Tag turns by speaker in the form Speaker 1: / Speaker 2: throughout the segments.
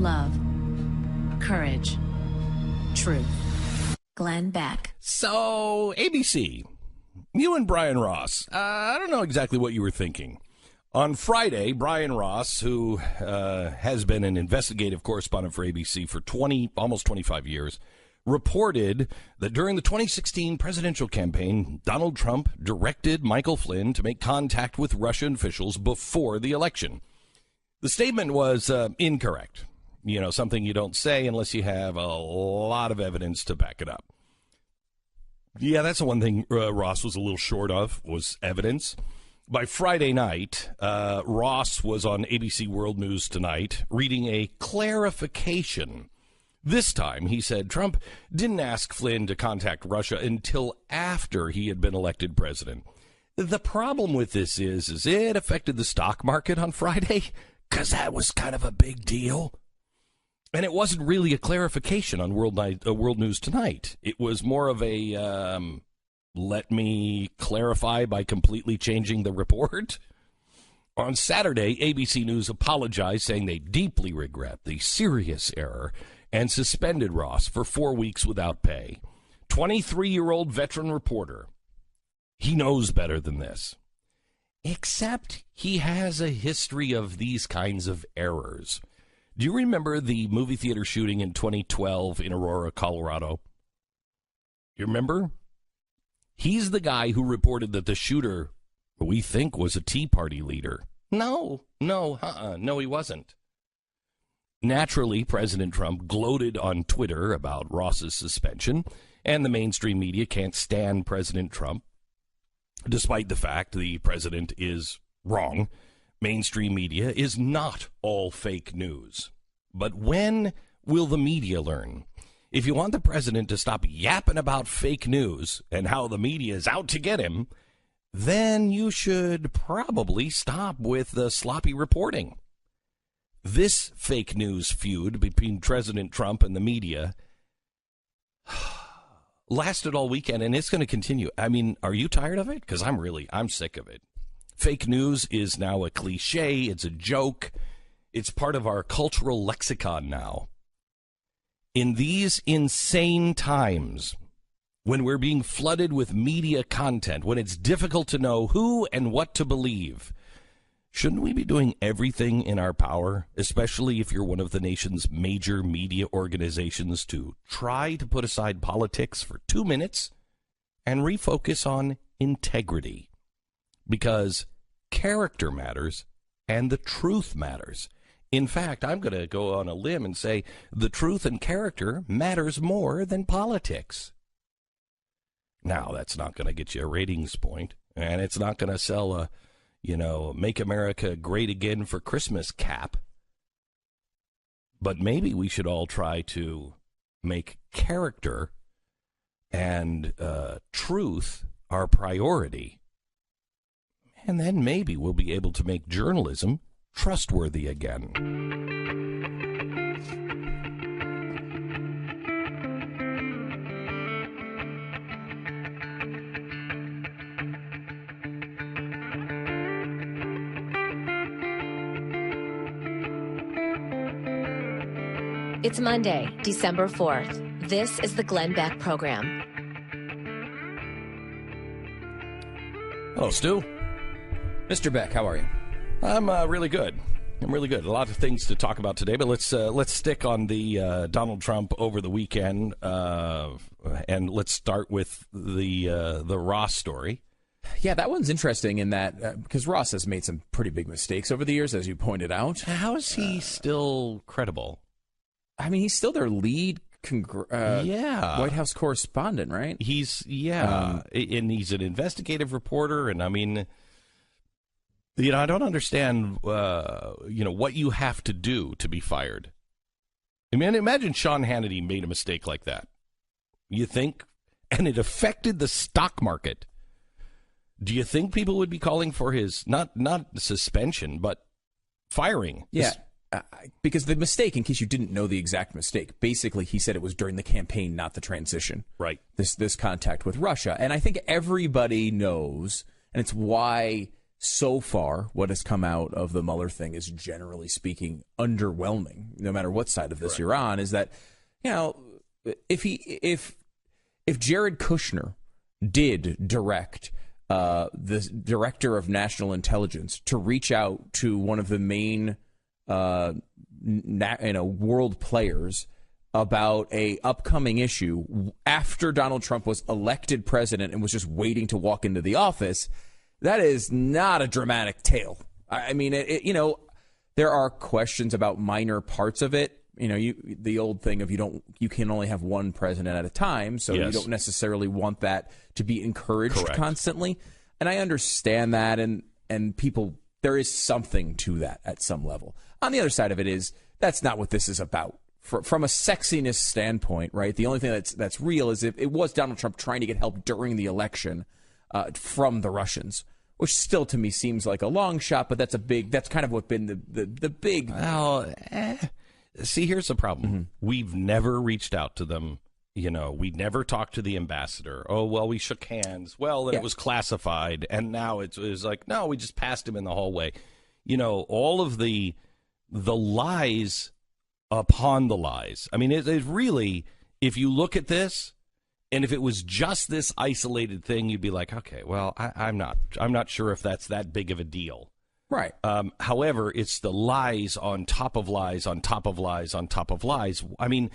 Speaker 1: love, courage, truth. Glenn Beck.
Speaker 2: So, ABC, you and Brian Ross, I don't know exactly what you were thinking. On Friday, Brian Ross, who has been an investigative correspondent for ABC for almost 25 years, reported that during the 2016 presidential campaign, Donald Trump directed Michael Flynn to make contact with Russian officials before the election. The statement was incorrect. You know, something you don't say unless you have a lot of evidence to back it up. Yeah, that's the one thing Ross was a little short of, was evidence. By Friday night, Ross was on ABC World News Tonight reading a clarification. This time, he said Trump didn't ask Flynn to contact Russia until after he had been elected president. The problem with this is it affected the stock market on Friday, because that was kind of a big deal. And it wasn't really a clarification on World News Tonight. It was more of a, let me clarify by completely changing the report. On Saturday, ABC News apologized, saying they deeply regret the serious error and suspended Ross for 4 weeks without pay. 23-year-old veteran reporter. He knows better than this. Except he has a history of these kinds of errors. Do you remember the movie theater shooting in 2012 in Aurora, Colorado? You remember? He's the guy who reported that the shooter, we think, was a Tea Party leader. No, he wasn't. Naturally, President Trump gloated on Twitter about Ross's suspension, and the mainstream media can't stand President Trump. Despite the fact the president is wrong, mainstream media is not all fake news. But when will the media learn? If you want the president to stop yapping about fake news and how the media is out to get him, then you should probably stop with the sloppy reporting. This fake news feud between President Trump and the media lasted all weekend, and it's going to continue. I mean, are you tired of it? Because I'm sick of it. Fake news is now a cliche. It's a joke. It's part of our cultural lexicon now. In these insane times, when we're being flooded with media content, when it's difficult to know who and what to believe, shouldn't we be doing everything in our power, especially if you're one of the nation's major media organizations, to try to put aside politics for 2 minutes and refocus on integrity? Because character matters and the truth matters. In fact, I'm going to go on a limb and say the truth and character matters more than politics. Now, that's not going to get you a ratings point, and it's not going to sell a, Make America Great Again for Christmas cap. But maybe we should all try to make character and truth our priority. And then maybe we'll be able to make journalism trustworthy again.
Speaker 1: It's Monday, December 4th. This is the Glenn Beck Program.
Speaker 2: Hello, Stu.
Speaker 3: Mr. Beck, how are you?
Speaker 2: I'm really good. A lot of things to talk about today, but let's stick on the Donald Trump over the weekend, and let's start with the Ross story.
Speaker 3: Yeah, that one's interesting in that because Ross has made some pretty big mistakes over the years, as you pointed out.
Speaker 2: How is he still credible?
Speaker 3: I mean, he's still their lead White House correspondent, right?
Speaker 2: And he's an investigative reporter, and I mean, I don't understand, what you have to do to be fired. I mean, imagine Sean Hannity made a mistake like that. You think? And it affected the stock market. Do you think people would be calling for his, not suspension, but firing?
Speaker 3: Yeah. Because the mistake, in case you didn't know the exact mistake, basically he said it was during the campaign, not the transition.
Speaker 2: Right.
Speaker 3: This contact with Russia. And I think everybody knows, and it's why so far, what has come out of the Mueller thing is, generally speaking, underwhelming. No matter what side of this you're on, is that, you know, if Jared Kushner did direct the director of national intelligence to reach out to one of the main world players about a upcoming issue after Donald Trump was elected president and was just waiting to walk into the office, that is not a dramatic tale. I mean, there are questions about minor parts of it. You know, the old thing of you can only have one president at a time, so you don't necessarily want that to be encouraged constantly. And I understand that, and people, there is something to that at some level. On the other side of it is, that's not what this is about. From a sexiness standpoint, right? The only thing that's real is if it was Donald Trump trying to get help during the election from the Russians, which still to me seems like a long shot, but that's kind of what's been the big.
Speaker 2: Well, see, here's the problem. Mm-hmm. We've never reached out to them. You know, we never talked to the ambassador. Oh, well, we shook hands. Well, then it was classified, and now it's like, no, we just passed him in the hallway. You know, all of the lies upon the lies. I mean, it really, if you look at this, and if it was just this isolated thing, you'd be like, okay, well, I'm not sure if that's that big of a deal.
Speaker 3: Right.
Speaker 2: However, it's the lies on top of lies on top of lies on top of lies. I mean,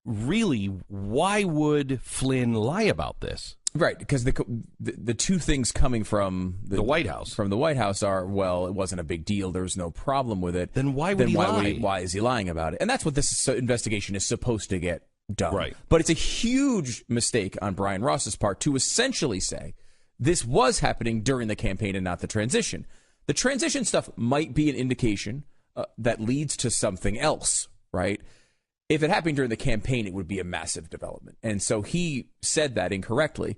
Speaker 2: really, why would Flynn lie about this?
Speaker 3: Right, because the two things coming from
Speaker 2: the White House
Speaker 3: are, well, it wasn't a big deal, there was no problem with it.
Speaker 2: Then why would he lie?
Speaker 3: Why is he lying about it? And that's what this investigation is supposed to get done.
Speaker 2: Right.
Speaker 3: But it's a huge mistake on Brian Ross's part to essentially say this was happening during the campaign and not the transition. The transition stuff might be an indication that leads to something else, right? If it happened during the campaign, it would be a massive development. And so he said that incorrectly.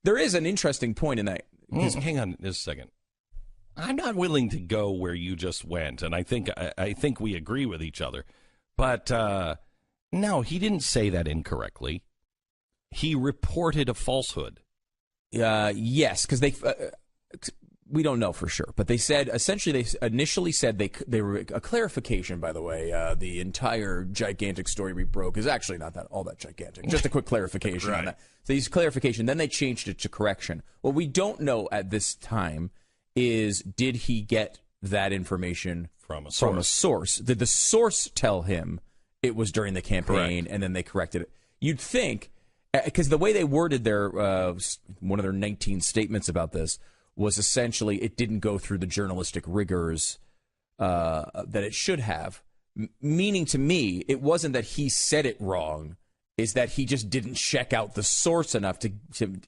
Speaker 3: There is an interesting point in that.
Speaker 2: Hang on just a second. I'm not willing to go where you just went, and I think we agree with each other. But no, he didn't say that incorrectly. He reported a falsehood.
Speaker 3: Yes, because we don't know for sure, but they said essentially they initially said they were a clarification. By the way, the entire gigantic story we broke is actually not all that gigantic. Just a quick clarification on that. So they used clarification, then they changed it to correction. What we don't know at this time is, did he get that information from a source? Did the source tell him it was during the campaign, and then they corrected it? You'd think, because the way they worded their one of their 19 statements about this was essentially it didn't go through the journalistic rigors that it should have. Meaning to me, it wasn't that he said it wrong, is that he just didn't check out the source enough to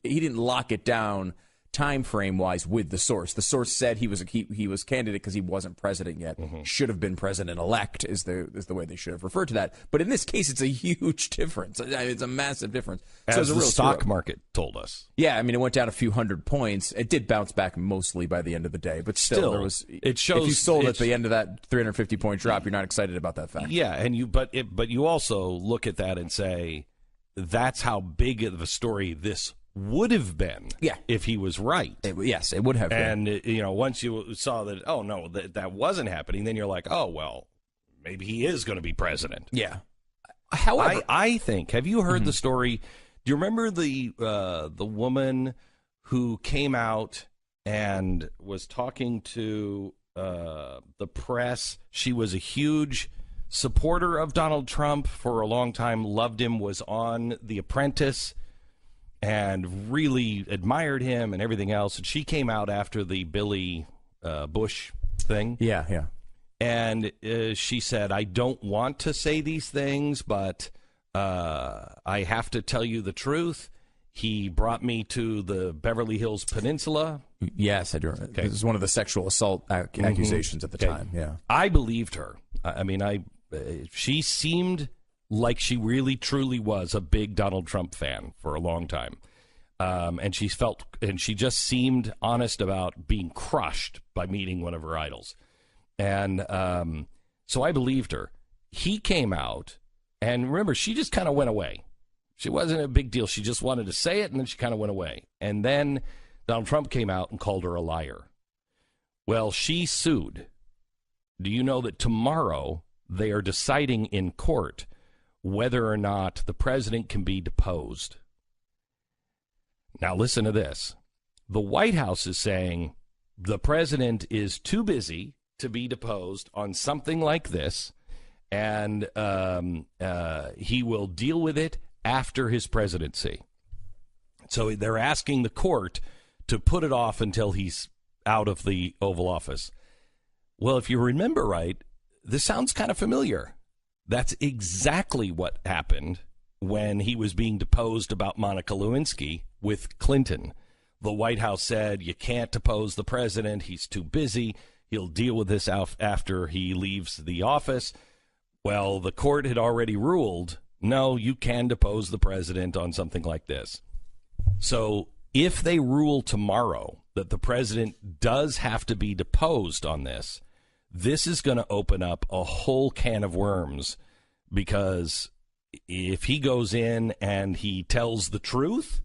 Speaker 3: he didn't lock it down time frame wise with the source. The source said he was candidate because he wasn't president yet. Mm-hmm. Should have been president elect is the way they should have referred to that. But in this case, it's a huge difference. It's a massive difference.
Speaker 2: As the stock market told us.
Speaker 3: Yeah, I mean, it went down a few hundred points. It did bounce back mostly by the end of the day, but still there was.
Speaker 2: It shows
Speaker 3: if you sold at the end of that 350 point drop, you're not excited about that fact.
Speaker 2: Yeah, and but you also look at that and say that's how big of a story this would have been if he was right.
Speaker 3: Yes, it would have been.
Speaker 2: And, once you saw that, oh, no, that wasn't happening, then you're like, oh, well, maybe he is going to be president.
Speaker 3: Yeah. However,
Speaker 2: I think, have you heard the story? Do you remember the woman who came out and was talking to the press? She was a huge supporter of Donald Trump for a long time, loved him, was on The Apprentice, and really admired him and everything else. And she came out after the Billy Bush thing.
Speaker 3: Yeah.
Speaker 2: And she said, I don't want to say these things, but I have to tell you the truth. He brought me to the Beverly Hills Peninsula.
Speaker 3: Yes, I do. Okay. This is one of the sexual assault accusations at the time. Yeah,
Speaker 2: I believed her. I mean, she seemed like she really, truly was a big Donald Trump fan for a long time. And she just seemed honest about being crushed by meeting one of her idols. And so I believed her. He came out, and remember, she just kind of went away. She wasn't a big deal. She just wanted to say it, and then she kind of went away. And then Donald Trump came out and called her a liar. Well, she sued. Do you know that tomorrow they are deciding in court whether or not the president can be deposed? Now, listen to this. The White House is saying the president is too busy to be deposed on something like this, and he will deal with it after his presidency. So they're asking the court to put it off until he's out of the Oval Office. Well, if you remember right, this sounds kind of familiar. That's exactly what happened when he was being deposed about Monica Lewinsky with Clinton. The White House said, you can't depose the president. He's too busy. He'll deal with this after he leaves the office. Well, the court had already ruled, no, you can depose the president on something like this. So if they rule tomorrow that the president does have to be deposed on this, this is going to open up a whole can of worms, because if he goes in and he tells the truth,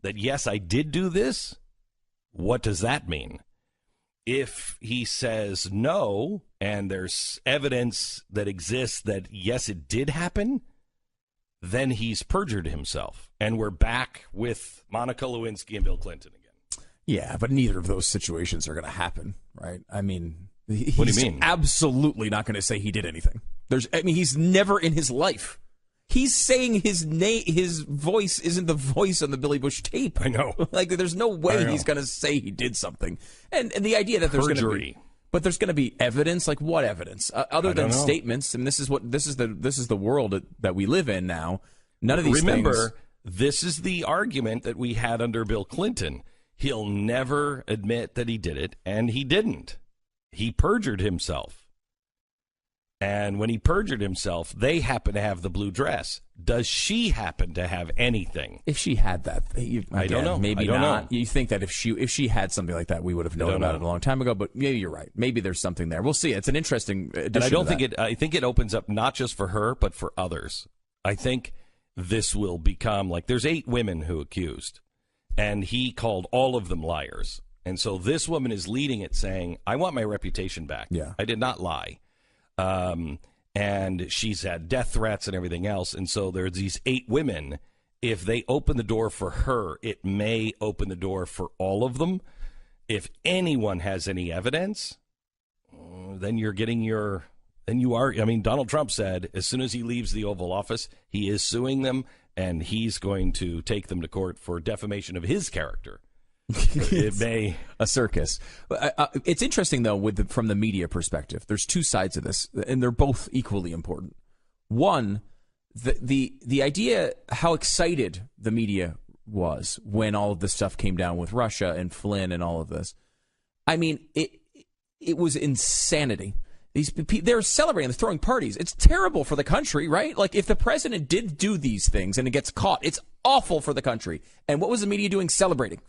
Speaker 2: that, yes, I did do this, what does that mean? If he says no, and there's evidence that exists that, yes, it did happen, then he's perjured himself. And we're back with Monica Lewinsky and Bill Clinton again.
Speaker 3: Yeah, but neither of those situations are going to happen, right? I mean,
Speaker 2: what do you mean?
Speaker 3: Absolutely not going to say he did anything. He's never in his life. He's saying his voice isn't the voice on the Billy Bush tape.
Speaker 2: I know.
Speaker 3: Like, there's no way he's going to say he did something. And the idea that there's going to be, but there's going to be evidence. Like, what evidence other than statements? And this is the world that we live in now. None of these things.
Speaker 2: This is the argument that we had under Bill Clinton. He'll never admit that he did it, and he didn't. He perjured himself. And when he perjured himself, they happen to have the blue dress. Does she happen to have anything?
Speaker 3: If she had that,
Speaker 2: I don't know.
Speaker 3: Maybe
Speaker 2: I don't
Speaker 3: not.
Speaker 2: know.
Speaker 3: You think that if she had something like that, we would have known about it a long time ago. But maybe you're right. Maybe there's something there. We'll see. It's an interesting addition.
Speaker 2: And I don't think it. I think it opens up not just for her, but for others. I think this will become like there's 8 women who accused, and he called all of them liars. And so this woman is leading it, saying, "I want my reputation back.
Speaker 3: Yeah.
Speaker 2: I did not lie." And she's had death threats and everything else. And so there's these 8 women. If they open the door for her, it may open the door for all of them. If anyone has any evidence, then you're getting then you are. I mean, Donald Trump said as soon as he leaves the Oval Office, he is suing them, and he's going to take them to court for defamation of his character. It may
Speaker 3: a circus. It's interesting though, from the media perspective. There's 2 sides of this, and they're both equally important. One, the idea how excited the media was when all of this stuff came down with Russia and Flynn and all of this. I mean, it was insanity. They're celebrating, they're throwing parties. It's terrible for the country, right? Like, if the president did do these things and it gets caught, it's awful for the country. And what was the media doing? Celebrating.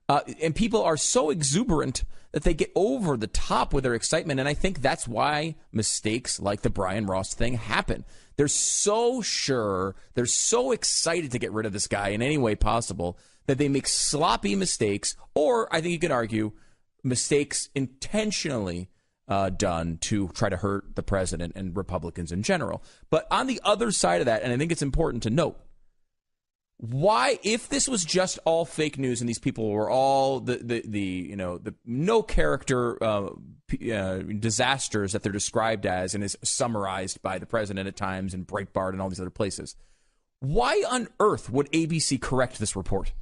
Speaker 3: And people are so exuberant that they get over the top with their excitement. And I think that's why mistakes like the Brian Ross thing happen. They're so sure, they're so excited to get rid of this guy in any way possible that they make sloppy mistakes, or I think you could argue mistakes intentionally done to try to hurt the president and Republicans in general. But on the other side of that, and I think it's important to note, why, if this was just all fake news and these people were all the no character disasters that they're described as and is summarized by the president at times and Breitbart and all these other places, why on earth would ABC correct this report?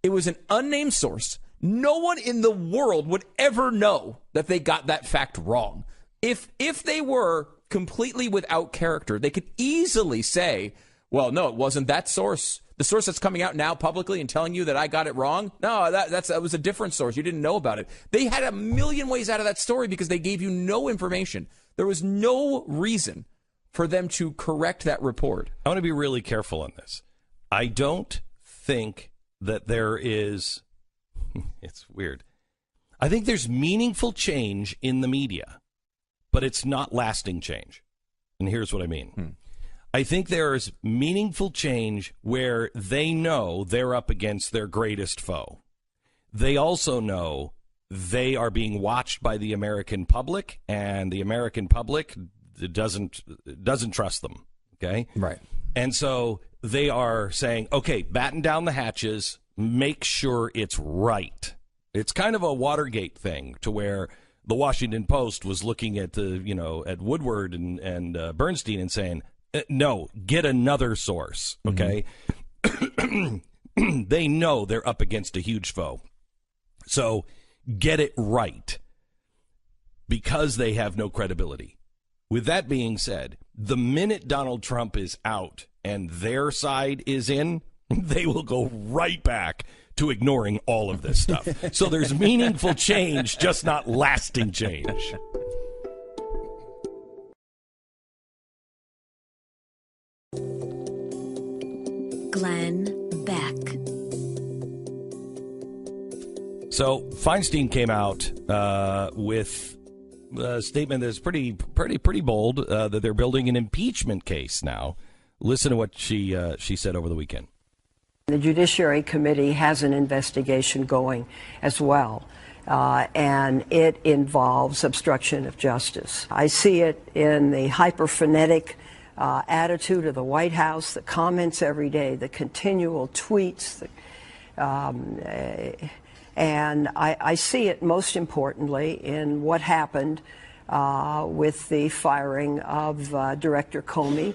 Speaker 3: It was an unnamed source. No one in the world would ever know that they got that fact wrong. If they were completely without character, they could easily say, well, no, it wasn't that source. The source that's coming out now publicly and telling you that I got it wrong? No, that was a different source. You didn't know about it. They had a million ways out of that story because they gave you no information. There was no reason for them to correct that report.
Speaker 2: I want to be really careful on this. I don't think that there is, it's weird. I think there's meaningful change in the media, but it's not lasting change. And here's what I mean. I think there is meaningful change where they know they're up against their greatest foe. They also know they are being watched by the American public, and the American public doesn't trust them. Okay,
Speaker 3: right.
Speaker 2: And so they are saying, okay, batten down the hatches, make sure it's right. It's kind of a Watergate thing, to where the Washington Post was looking at at Woodward and Bernstein and saying, no, get another source. Okay, they know they're up against a huge foe, so get it right, because they have no credibility. With that being said, the minute Donald Trump is out and their side is in, they will go right back to ignoring all of this stuff. So there's meaningful change, just not lasting change.
Speaker 1: Glenn Beck.
Speaker 2: So Feinstein came out with a statement that's pretty bold, that they're building an impeachment case now. Listen to what she said over the weekend.
Speaker 4: The Judiciary Committee has an investigation going as well, and it involves obstruction of justice. I see it in the hyper-frenetic attitude of the White House, the comments every day, the continual tweets, and I see it most importantly in what happened with the firing of Director Comey.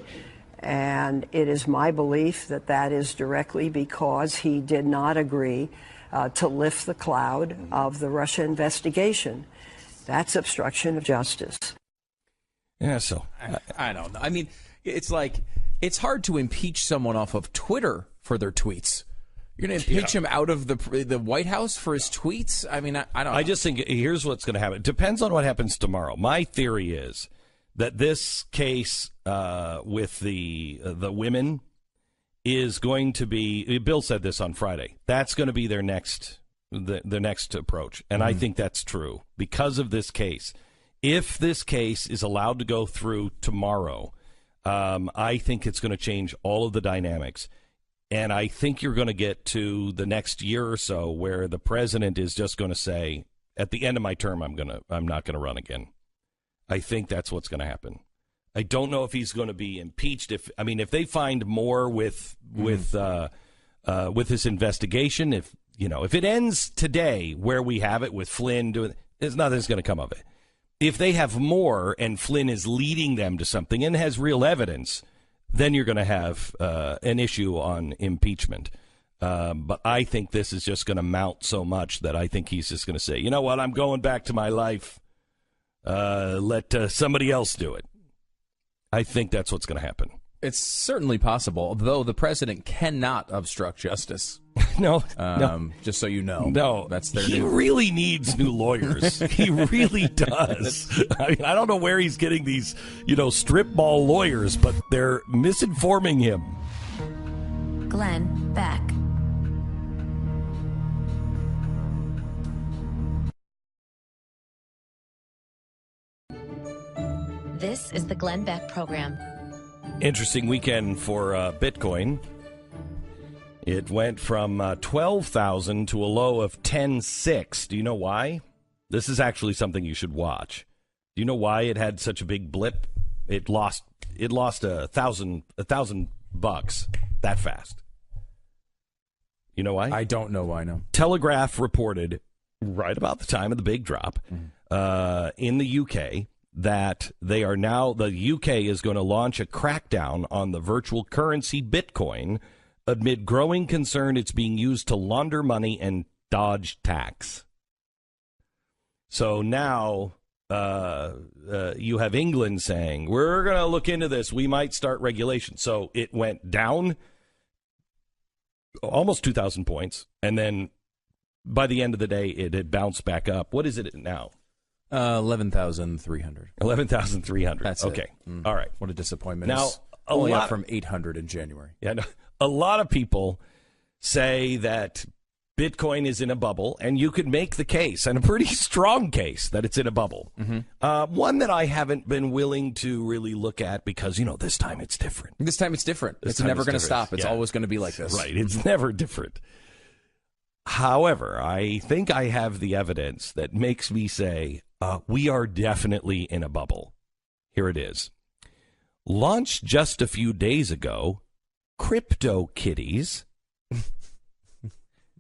Speaker 4: And it is my belief that that is directly because he did not agree to lift the cloud of the Russia investigation. That's obstruction of justice.
Speaker 2: Yeah, so
Speaker 3: I don't know. I mean, it's like, it's hard to impeach someone off of Twitter for their tweets. You're going to impeach him out of the White House for his tweets? I mean, I don't know.
Speaker 2: I just think here's what's going to happen. It depends on what happens tomorrow. My theory is that this case with the women is going to be, Bill said this on Friday, that's going to be their next approach. And I think that's true because of this case. If this case is allowed to go through tomorrow, I think it's going to change all of the dynamics. And I think you're going to get to the next year or so where the president is just going to say, at the end of my term, I'm not going to run again. I think that's what's going to happen. I don't know if he's going to be impeached. If they find more with this investigation, if it ends today where we have it with Flynn doing, there's nothing's going to come of it. If they have more and Flynn is leading them to something and has real evidence, then you're going to have an issue on impeachment. But I think this is just going to mount so much that I think he's just going to say, you know what, I'm going back to my life. Let somebody else do it. I think that's what's going to happen.
Speaker 3: It's certainly possible, though the president cannot obstruct justice.
Speaker 2: No.
Speaker 3: Just so you know.
Speaker 2: No.
Speaker 3: That's their
Speaker 2: He really needs new lawyers. He really does. I mean, I don't know where he's getting these, strip mall lawyers, but they're misinforming him.
Speaker 1: Glenn Beck. This is the Glenn Beck Program.
Speaker 2: Interesting weekend for Bitcoin. It went from 12,000 to a low of 10,600. Do you know why? This is actually something you should watch. Do you know why it had such a big blip? It lost $1,000 that fast. You know why?
Speaker 3: I don't know why. No.
Speaker 2: Telegraph reported right about the time of the big drop in the UK that the UK is going to launch a crackdown on the virtual currency Bitcoin amid growing concern it's being used to launder money and dodge tax. So now you have England saying, we're going to look into this. We might start regulation. So it went down almost 2,000 points. And then by the end of the day, it had bounced back up. What is it now?
Speaker 3: 11,300.
Speaker 2: 11,300.
Speaker 3: That's
Speaker 2: okay.
Speaker 3: Mm.
Speaker 2: All right.
Speaker 3: What a disappointment.
Speaker 2: Now,
Speaker 3: only up from 800 in January.
Speaker 2: Yeah, no, a lot of people say that Bitcoin is in a bubble, and you could make the case, and a pretty strong case, that it's in a bubble. Mm-hmm. One that I haven't been willing to really look at because, this time it's different.
Speaker 3: It's never going to stop. It's always going to be like this.
Speaker 2: Right. It's never different. However, I think I have the evidence that makes me say we are definitely in a bubble. Here it is. Launched just a few days ago, CryptoKitties.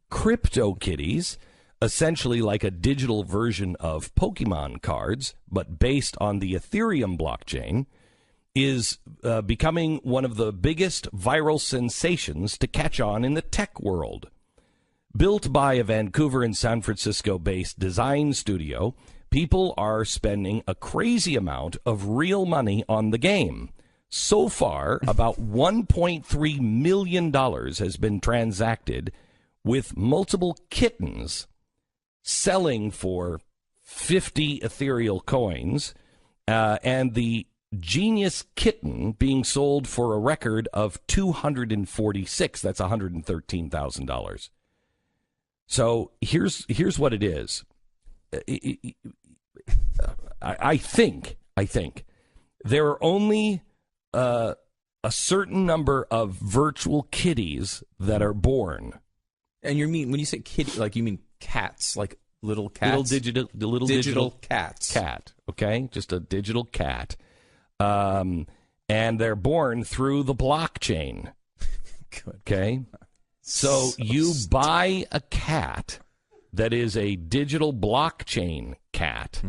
Speaker 2: CryptoKitties, essentially like a digital version of Pokemon cards, but based on the Ethereum blockchain, is becoming one of the biggest viral sensations to catch on in the tech world. Built by a Vancouver and San Francisco-based design studio, people are spending a crazy amount of real money on the game. So far, about $1.3 million has been transacted, with multiple kittens selling for 50 ethereal coins, and the Genius Kitten being sold for a record of $246. That's $113,000. So here's what it is. I think there are only a certain number of virtual kitties that are born.
Speaker 3: And you mean when you say kitty, like you mean cats, like little cats,
Speaker 2: little digital
Speaker 3: cats,
Speaker 2: cat. Okay, just a digital cat, and they're born through the blockchain.
Speaker 3: Good.
Speaker 2: Okay, so you buy a cat that is a digital blockchain cat,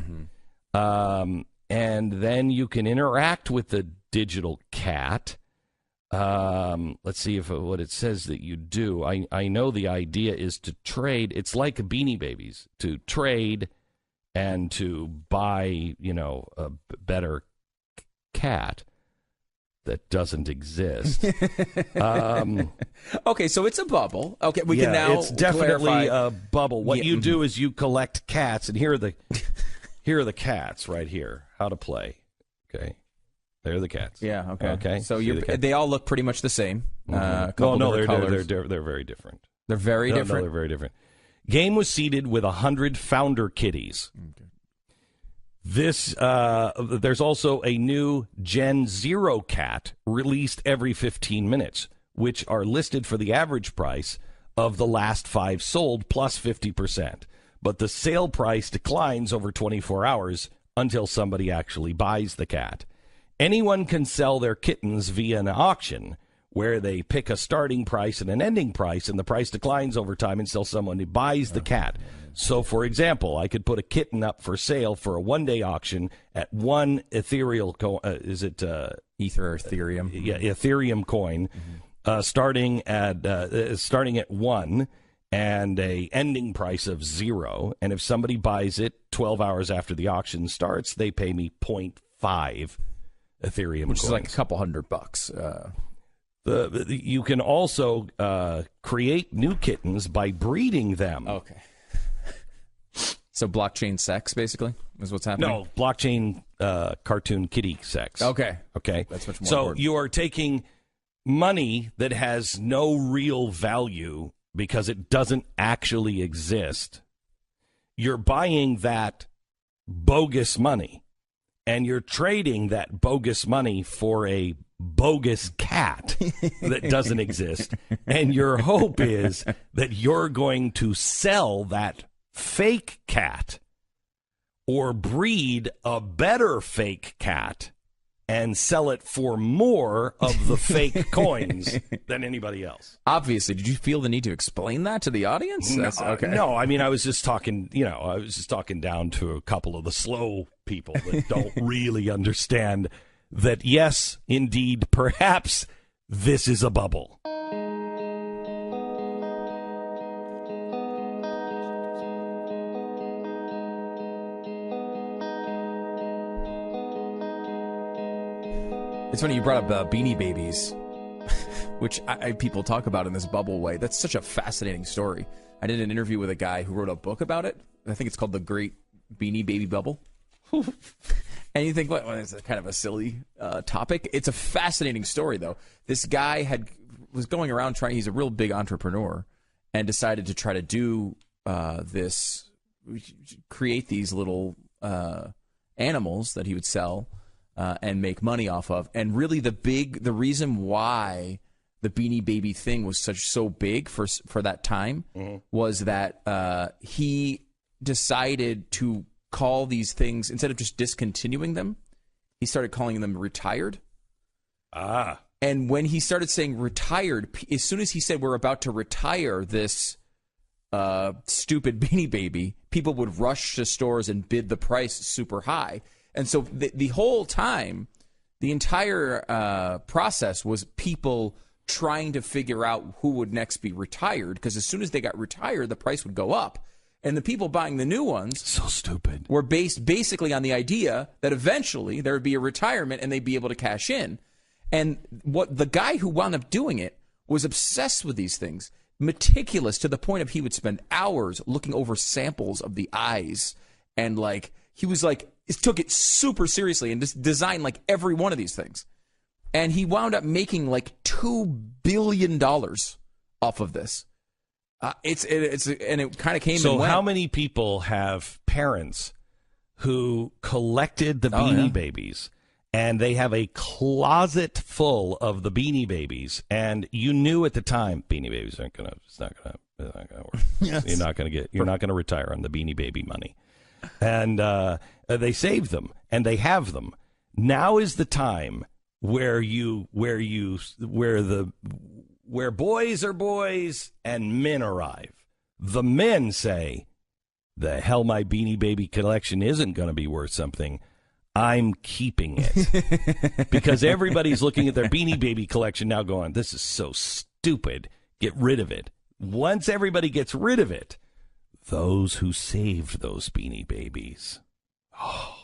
Speaker 2: and then you can interact with the digital cat. Let's see what it says that you do. I know the idea is to trade. It's like Beanie Babies, to trade and to buy, a better cat that doesn't exist.
Speaker 3: Okay, so it's a bubble. Okay, we can now
Speaker 2: it's definitely
Speaker 3: clarify.
Speaker 2: a bubble. What you do is you collect cats, and here are the cats right here. How to play. Okay. They're the cats.
Speaker 3: Yeah. Okay.
Speaker 2: Okay.
Speaker 3: So they all look pretty much the same.
Speaker 2: They're very different.
Speaker 3: They're very different.
Speaker 2: No, they're very different. Game was seeded with 100 founder kitties. Okay. This there's also a new Gen Zero cat released every 15 minutes, which are listed for the average price of the last 5 sold plus 50%. But the sale price declines over 24 hours until somebody actually buys the cat. Anyone can sell their kittens via an auction where they pick a starting price and an ending price, and the price declines over time until someone who buys the cat. So, for example, I could put a kitten up for sale for a one-day auction at one ethereal
Speaker 3: Ethereum?
Speaker 2: Yeah, Ethereum coin, starting at 1 and a ending price of 0. And if somebody buys it 12 hours after the auction starts, they pay me 0.5 Ethereum
Speaker 3: which
Speaker 2: coins.
Speaker 3: Is like a couple $100.
Speaker 2: You can also create new kittens by breeding them.
Speaker 3: Okay. So blockchain sex, basically, is what's happening?
Speaker 2: No, blockchain cartoon kitty sex.
Speaker 3: Okay.
Speaker 2: That's
Speaker 3: much more
Speaker 2: so
Speaker 3: important.
Speaker 2: you are taking money that has no real value because it doesn't actually exist. You're buying that bogus money, and you're trading that bogus money for a bogus cat that doesn't exist. And your hope is that you're going to sell that fake cat or breed a better fake cat and sell it for more of the fake coins than anybody else.
Speaker 3: Obviously. Did you feel the need to explain that to the audience?
Speaker 2: No, I mean, I was just talking, down to a couple of the slow people that don't really understand that, yes, indeed, perhaps this is a bubble.
Speaker 3: It's funny you brought up Beanie Babies, which people talk about in this bubble way. That's such a fascinating story. I did an interview with a guy who wrote a book about it. I think it's called The Great Beanie Baby Bubble. And you think, well, it's kind of a silly topic. It's a fascinating story, though. This guy was going around trying. He's a real big entrepreneur, and decided to try to do create these little animals that he would sell and make money off of. And really, the reason why the Beanie Baby thing was so big for that time was that he decided to call these things, instead of just discontinuing them, he started calling them retired. And when he started saying retired, as soon as he said we're about to retire this stupid Beanie Baby, people would rush to stores and bid the price super high. And so the whole time, the entire process was people trying to figure out who would next be retired, because as soon as they got retired, the price would go up. And the people buying the new ones,
Speaker 2: so stupid,
Speaker 3: were based basically on the idea that eventually there would be a retirement and they'd be able to cash in. And what the guy who wound up doing it was obsessed with these things, meticulous to the point of he would spend hours looking over samples of the eyes, and he took it super seriously and just designed every one of these things. And he wound up making $2 billion off of this. And it kind of came.
Speaker 2: So
Speaker 3: and went.
Speaker 2: How many people have parents who collected the Beanie Babies, and they have a closet full of the Beanie Babies, and you knew at the time Beanie Babies it's not gonna work. Yes. You're not gonna retire on the Beanie Baby money, and they saved them and they have them. Now is the time where boys are boys and men arrive. The men say, the hell, my Beanie Baby collection isn't going to be worth something. I'm keeping it. Because everybody's looking at their Beanie Baby collection now going, this is so stupid. Get rid of it. Once everybody gets rid of it, those who saved those Beanie Babies.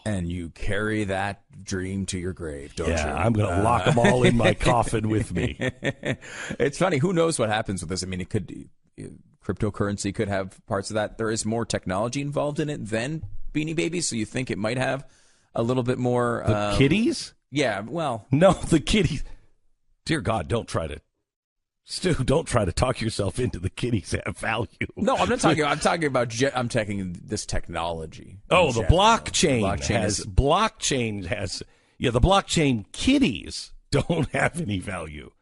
Speaker 3: And you carry that dream to your grave, don't you?
Speaker 2: Yeah, I'm going to lock them all in my coffin with me.
Speaker 3: It's funny. Who knows what happens with this? I mean, cryptocurrency could have parts of that. There is more technology involved in it than Beanie Babies, so you think it might have a little bit more.
Speaker 2: The kitties?
Speaker 3: Yeah, well.
Speaker 2: No, the kitties. Dear God, don't try to talk yourself into the kitties have value.
Speaker 3: No, I'm not talking. I'm taking this technology.
Speaker 2: Oh, the blockchain has. Yeah, the blockchain kitties don't have any value.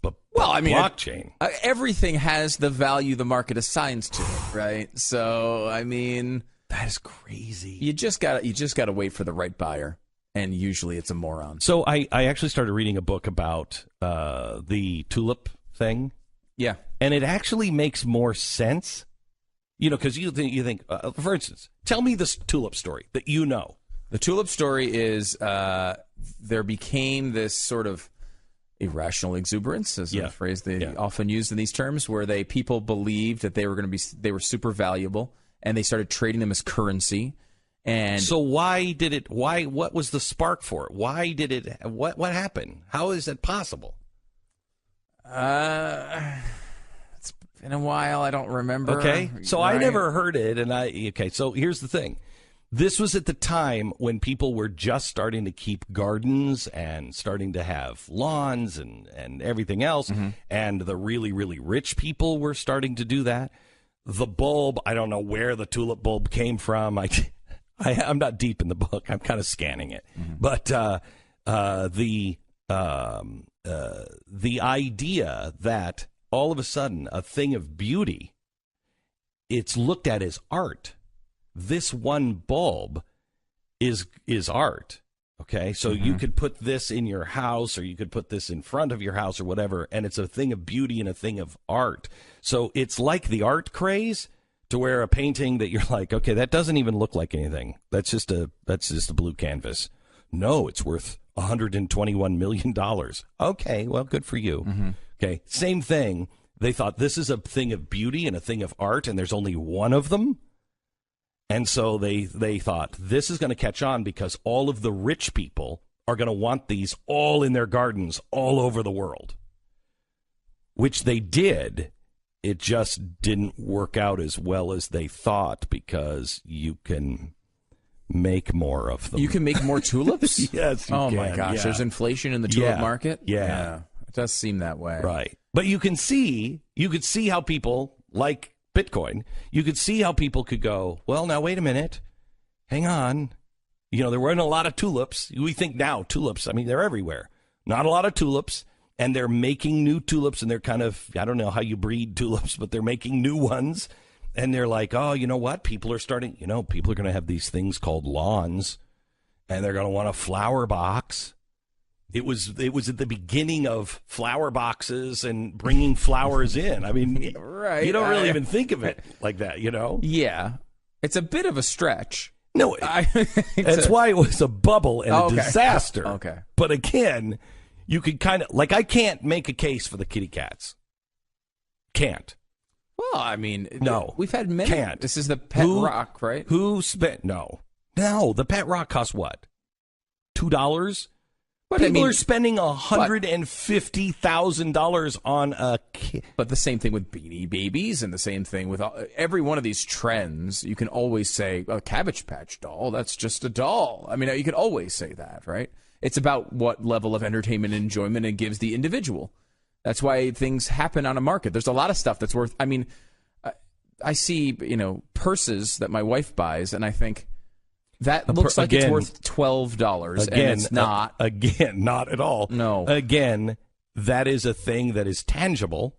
Speaker 2: But blockchain,
Speaker 3: everything has the value the market assigns to it, right? So, I mean,
Speaker 2: that is crazy.
Speaker 3: You just gotta wait for the right buyer. And usually it's a moron.
Speaker 2: So I actually started reading a book about the tulip thing.
Speaker 3: Yeah.
Speaker 2: And it actually makes more sense, because you think, for instance, tell me this tulip story that you know.
Speaker 3: The tulip story is there became this sort of irrational exuberance, is a phrase they often use in these terms, where people believed that they were super valuable, and they started trading them as currency. And
Speaker 2: so what was the spark for it? Why did it, what happened? How is it possible?
Speaker 3: It's been a while. I don't remember.
Speaker 2: Okay. So
Speaker 3: right?
Speaker 2: I never heard it. So here's the thing. This was at the time when people were just starting to keep gardens and starting to have lawns and everything else. Mm-hmm. And the really, really rich people were starting to do that. The bulb, I don't know where the tulip bulb came from. I'm not deep in the book. I'm kind of scanning it. Mm-hmm. But the idea that all of a sudden a thing of beauty, it's looked at as art. This one bulb is art. Okay, so you could put this in your house, or you could put this in front of your house, or whatever, and it's a thing of beauty and a thing of art. So it's like the art craze, to where a painting that you're like, okay, that doesn't even look like anything. That's just a blue canvas. No, it's worth $121 million. Okay, well, good for you. Mm-hmm. Okay, same thing. They thought this is a thing of beauty and a thing of art, and there's only one of them. And so they thought this is going to catch on because all of the rich people are going to want these all in their gardens all over the world, which they did. It just didn't work out as well as they thought, because you can make more of them.
Speaker 3: You can make more tulips?
Speaker 2: Yes, you
Speaker 3: can.
Speaker 2: my
Speaker 3: gosh, there's inflation in the tulip market? Yeah. It does seem that way.
Speaker 2: Right. But you could see how people, like Bitcoin, you could see how people could go, well, now, wait a minute. Hang on. There weren't a lot of tulips. We think now tulips, they're everywhere. Not a lot of tulips. and they're making new tulips, and they're kind of, I don't know how you breed tulips, but they're making new ones. And they're like, oh, you know what? People are going to have these things called lawns, and they're going to want a flower box. It was at the beginning of flower boxes and bringing flowers in. I mean,
Speaker 3: right.
Speaker 2: You don't really even think of it like that,
Speaker 3: Yeah. It's a bit of a stretch.
Speaker 2: No, that's why it was a bubble and a disaster.
Speaker 3: Okay.
Speaker 2: But again, you could kind of, like, I can't make a case for the kitty cats. Can't.
Speaker 3: Well, I mean,
Speaker 2: no.
Speaker 3: We've had many.
Speaker 2: Can't.
Speaker 3: This is the pet rock, right?
Speaker 2: Who spent, no, the pet rock costs what? $2?
Speaker 3: But
Speaker 2: People are spending $150,000 on a kid.
Speaker 3: But the same thing with Beanie Babies, and the same thing with every one of these trends. You can always say, a Cabbage Patch doll, that's just a doll. I mean, you can always say that, right? It's about what level of entertainment and enjoyment it gives the individual. That's why things happen on a market. There's a lot of stuff that's worth, I mean, I see, purses that my wife buys, and I think, that looks like it's worth $12, and it's not.
Speaker 2: Again, not at all.
Speaker 3: No.
Speaker 2: Again, that is a thing that is tangible.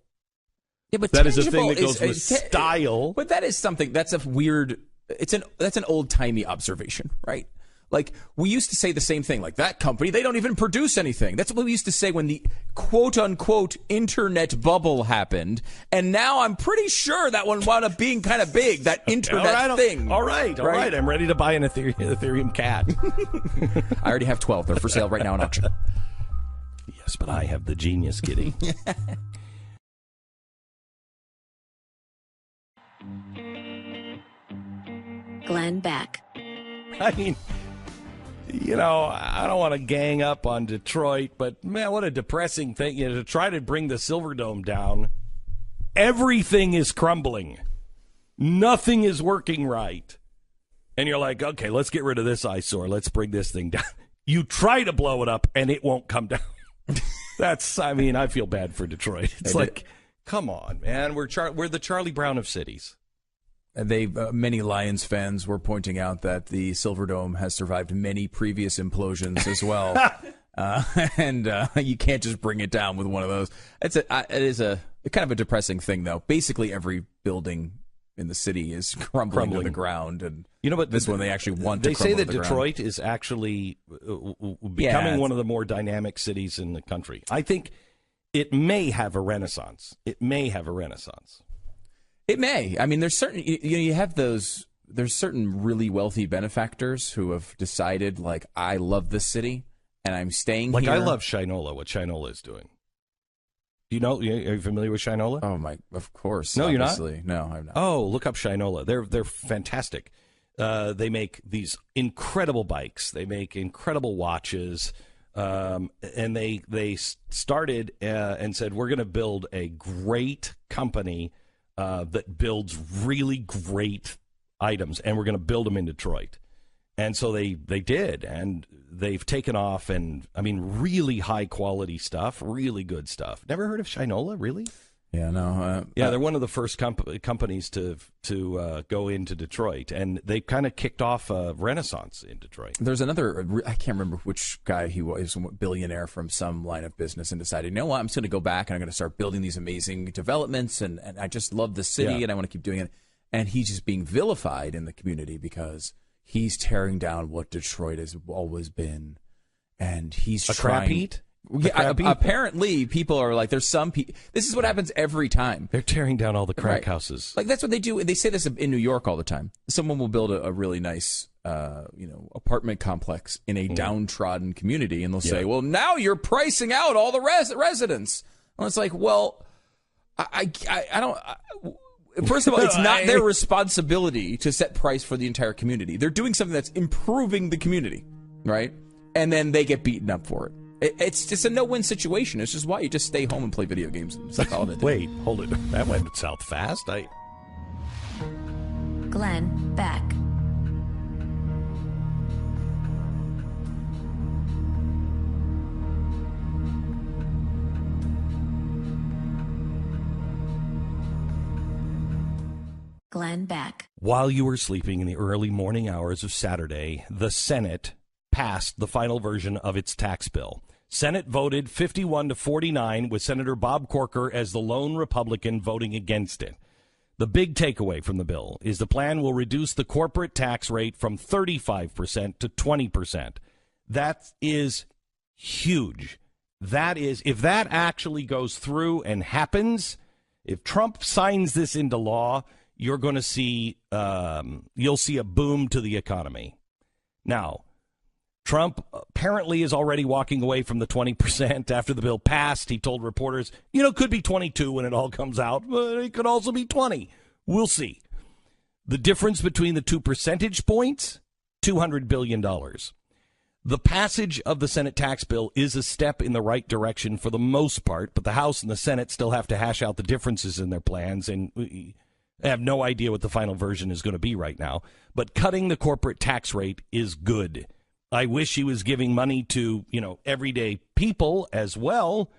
Speaker 3: Yeah, but
Speaker 2: that is a thing that goes with style.
Speaker 3: But that is something, that's a weird, that's an old-timey observation, right? Like, we used to say the same thing, like, that company, they don't even produce anything. That's what we used to say when the quote-unquote internet bubble happened, and now I'm pretty sure that one wound up being kind of big, that internet thing.
Speaker 2: All right. I'm ready to buy an Ethereum cat.
Speaker 3: I already have 12. They're for sale right now in auction.
Speaker 2: Yes, but I have the genius kitty.
Speaker 1: Glenn Beck.
Speaker 2: I mean, I don't want to gang up on Detroit, but man, what a depressing thing, to try to bring the Silverdome down. Everything is crumbling. Nothing is working right. And you're like, okay, let's get rid of this eyesore. Let's bring this thing down. You try to blow it up and it won't come down. I feel bad for Detroit. It's like, come on, man. We're the Charlie Brown of cities.
Speaker 3: Many Lions fans were pointing out that the Silverdome has survived many previous implosions as well, and you can't just bring it down with one of those. It is a kind of a depressing thing, though. Basically, every building in the city is crumbling to the ground, and but this one they actually want.
Speaker 2: They
Speaker 3: to
Speaker 2: say that
Speaker 3: to the
Speaker 2: Detroit
Speaker 3: ground.
Speaker 2: Is actually becoming one of the more dynamic cities in the country. I think it may have a renaissance. It may.
Speaker 3: I mean, there's certain you have those. There's certain really wealthy benefactors who have decided, like, I love this city and I'm staying here.
Speaker 2: Like, I love Shinola. What Shinola is doing. Do you know? Are you familiar with Shinola?
Speaker 3: Oh my! Of course.
Speaker 2: No,
Speaker 3: obviously.
Speaker 2: You're not.
Speaker 3: No, I'm not.
Speaker 2: Oh, look up Shinola. They're fantastic. They make these incredible bikes. They make incredible watches. And they started and said, we're going to build a great company that builds really great items, and we're going to build them in Detroit. And so they did, and they've taken off, and, I mean, really high-quality stuff, really good stuff. Never heard of Shinola, really?
Speaker 3: Yeah, no.
Speaker 2: They're one of the first companies to go into Detroit, and they kind of kicked off a renaissance in Detroit.
Speaker 3: There's another, I can't remember which guy he was, a billionaire from some line of business, and decided, you know what, I'm just going to go back and I'm going to start building these amazing developments, and I just love the city, and I want to keep doing it. And he's just being vilified in the community because he's tearing down what Detroit has always been, and he's
Speaker 2: a crap heap.
Speaker 3: Yeah, apparently people are like, there's some people. This is what happens every time.
Speaker 2: They're tearing down all the crack houses.
Speaker 3: Like, that's what they do. They say this in New York all the time. Someone will build a really nice, apartment complex in a downtrodden community, and they'll say, well, now you're pricing out all the residents. And it's like, well, I don't. First of all, it's not their responsibility to set price for the entire community. They're doing something that's improving the community, right? And then they get beaten up for it. It's just a no-win situation. It's just why you just stay home and play video games. And call it.
Speaker 2: Wait, hold it. That went south fast.
Speaker 1: Glenn Beck. Glenn Beck.
Speaker 2: While you were sleeping in the early morning hours of Saturday, the Senate passed the final version of its tax bill. Senate voted 51-49 with Senator Bob Corker as the lone Republican voting against it. The big takeaway from the bill is the plan will reduce the corporate tax rate from 35% to 20%. That is huge. That is, if that actually goes through and happens, if Trump signs this into law, you're going to see, you'll see a boom to the economy. Now, Trump apparently is already walking away from the 20% after the bill passed. He told reporters, could be 22 when it all comes out, but it could also be 20. We'll see. The difference between the 2 percentage points, $200 billion. The passage of the Senate tax bill is a step in the right direction for the most part, but the House and the Senate still have to hash out the differences in their plans, and we have no idea what the final version is going to be right now. But cutting the corporate tax rate is good. I wish he was giving money to, everyday people as well.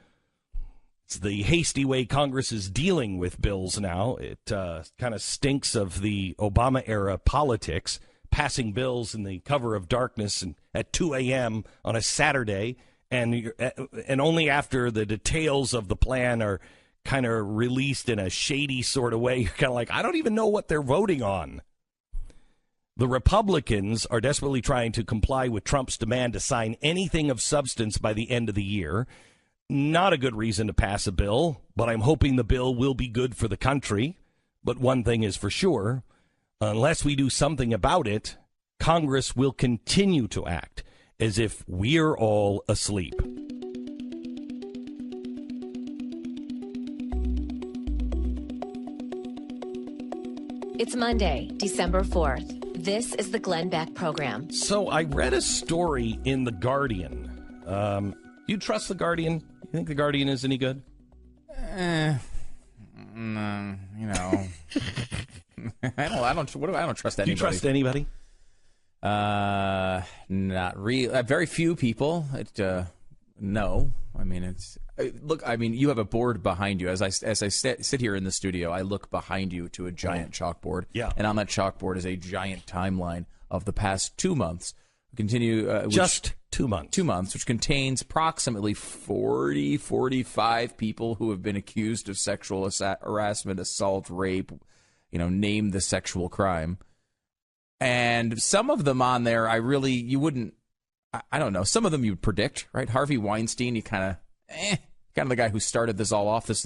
Speaker 2: It's the hasty way Congress is dealing with bills now. It kind of stinks of the Obama-era politics, passing bills in the cover of darkness and at 2 a.m. on a Saturday, and only after the details of the plan are kind of released in a shady sort of way, you're kind of like, I don't even know what they're voting on. The Republicans are desperately trying to comply with Trump's demand to sign anything of substance by the end of the year. Not a good reason to pass a bill, but I'm hoping the bill will be good for the country. But one thing is for sure, unless we do something about it, Congress will continue to act as if we're all asleep.
Speaker 1: It's Monday, December 4th. This is the Glenn Beck Program.
Speaker 2: So I read a story in The Guardian. You trust The Guardian? You think The Guardian is any good?
Speaker 3: I don't trust anybody.
Speaker 2: Do you trust anybody?
Speaker 3: Not really. Very few people. No. I mean, look. I mean, you have a board behind you. As I sit here in the studio, I look behind you to a giant chalkboard.
Speaker 2: Yeah.
Speaker 3: And on that chalkboard is a giant timeline of the past 2 months.
Speaker 2: Just 2 months.
Speaker 3: 2 months, which contains approximately 45 people who have been accused of sexual harassment, assault, rape, name the sexual crime. And some of them on there, you wouldn't, I don't know. Some of them you'd predict, right? Harvey Weinstein, you kind of the guy who started this all off. This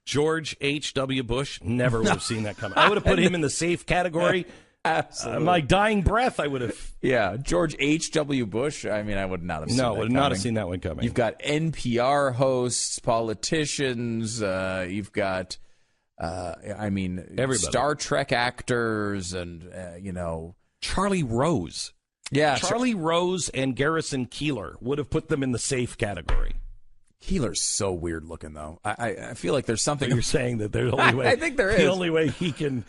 Speaker 2: George H.W. Bush, never would have seen that coming. I would have put him in the safe category.
Speaker 3: Absolutely.
Speaker 2: My dying breath, I would have.
Speaker 3: Yeah, George H.W. Bush. I mean, I would not have seen that coming.
Speaker 2: No, would not have seen that one coming.
Speaker 3: You've got NPR hosts, politicians. You've got,
Speaker 2: everybody.
Speaker 3: Star Trek actors, and
Speaker 2: Charlie Rose.
Speaker 3: Yeah,
Speaker 2: Charlie Rose and Garrison Keillor would have put them in the safe category.
Speaker 3: Keeler's so weird looking, though. I feel like there's something.
Speaker 2: But you're saying that there's the only way.
Speaker 3: I think there is.
Speaker 2: The only way he can.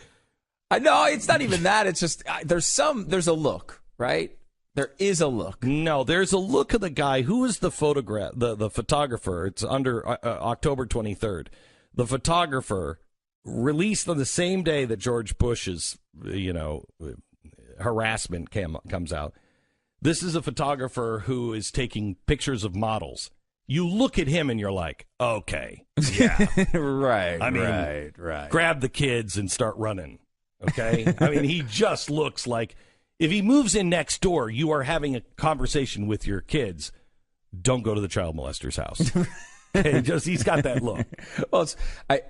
Speaker 3: No, it's not even that. It's just there's a look, right? There is a look.
Speaker 2: No, there's a look of the guy who is the photographer. It's under October 23rd. The photographer released on the same day that George Bush's, harassment comes out. This is a photographer who is taking pictures of models. You look at him and you're like, okay, yeah,
Speaker 3: right.
Speaker 2: I mean,
Speaker 3: right.
Speaker 2: Grab the kids and start running. Okay, I mean, he just looks like if he moves in next door, you are having a conversation with your kids. Don't go to the child molester's house. Okay, he's got that look.
Speaker 3: Well,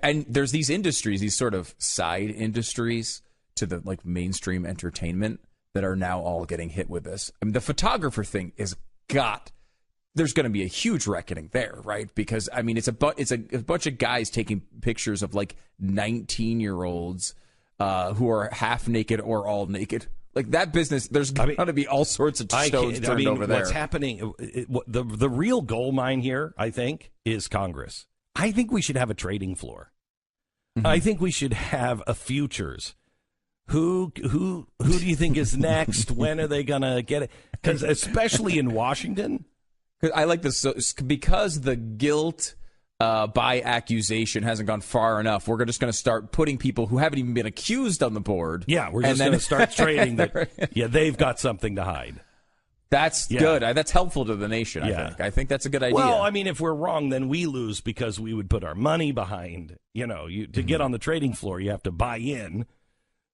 Speaker 3: and there's these industries, these sort of side industries to the mainstream entertainment that are now all getting hit with this. I mean, the photographer thing there's going to be a huge reckoning there, right? Because I mean, it's a bunch of guys taking pictures of 19-year-olds who are half naked or all naked. Like that business, there's going to be all sorts of stones turned over there.
Speaker 2: What's happening? The real gold mine here, I think, is Congress. I think we should have a trading floor. Mm-hmm. I think we should have a futures. Who do you think is next? When are they gonna get it? Because especially in Washington,
Speaker 3: I like this because the guilt by accusation hasn't gone far enough. We're just going to start putting people who haven't even been accused on the board.
Speaker 2: Yeah, we're just going to start trading that. Yeah, they've got something to hide.
Speaker 3: That's good. That's helpful to the nation, I think that's a good idea.
Speaker 2: Well, I mean, if we're wrong, then we lose because we would put our money behind, to get on the trading floor, you have to buy in.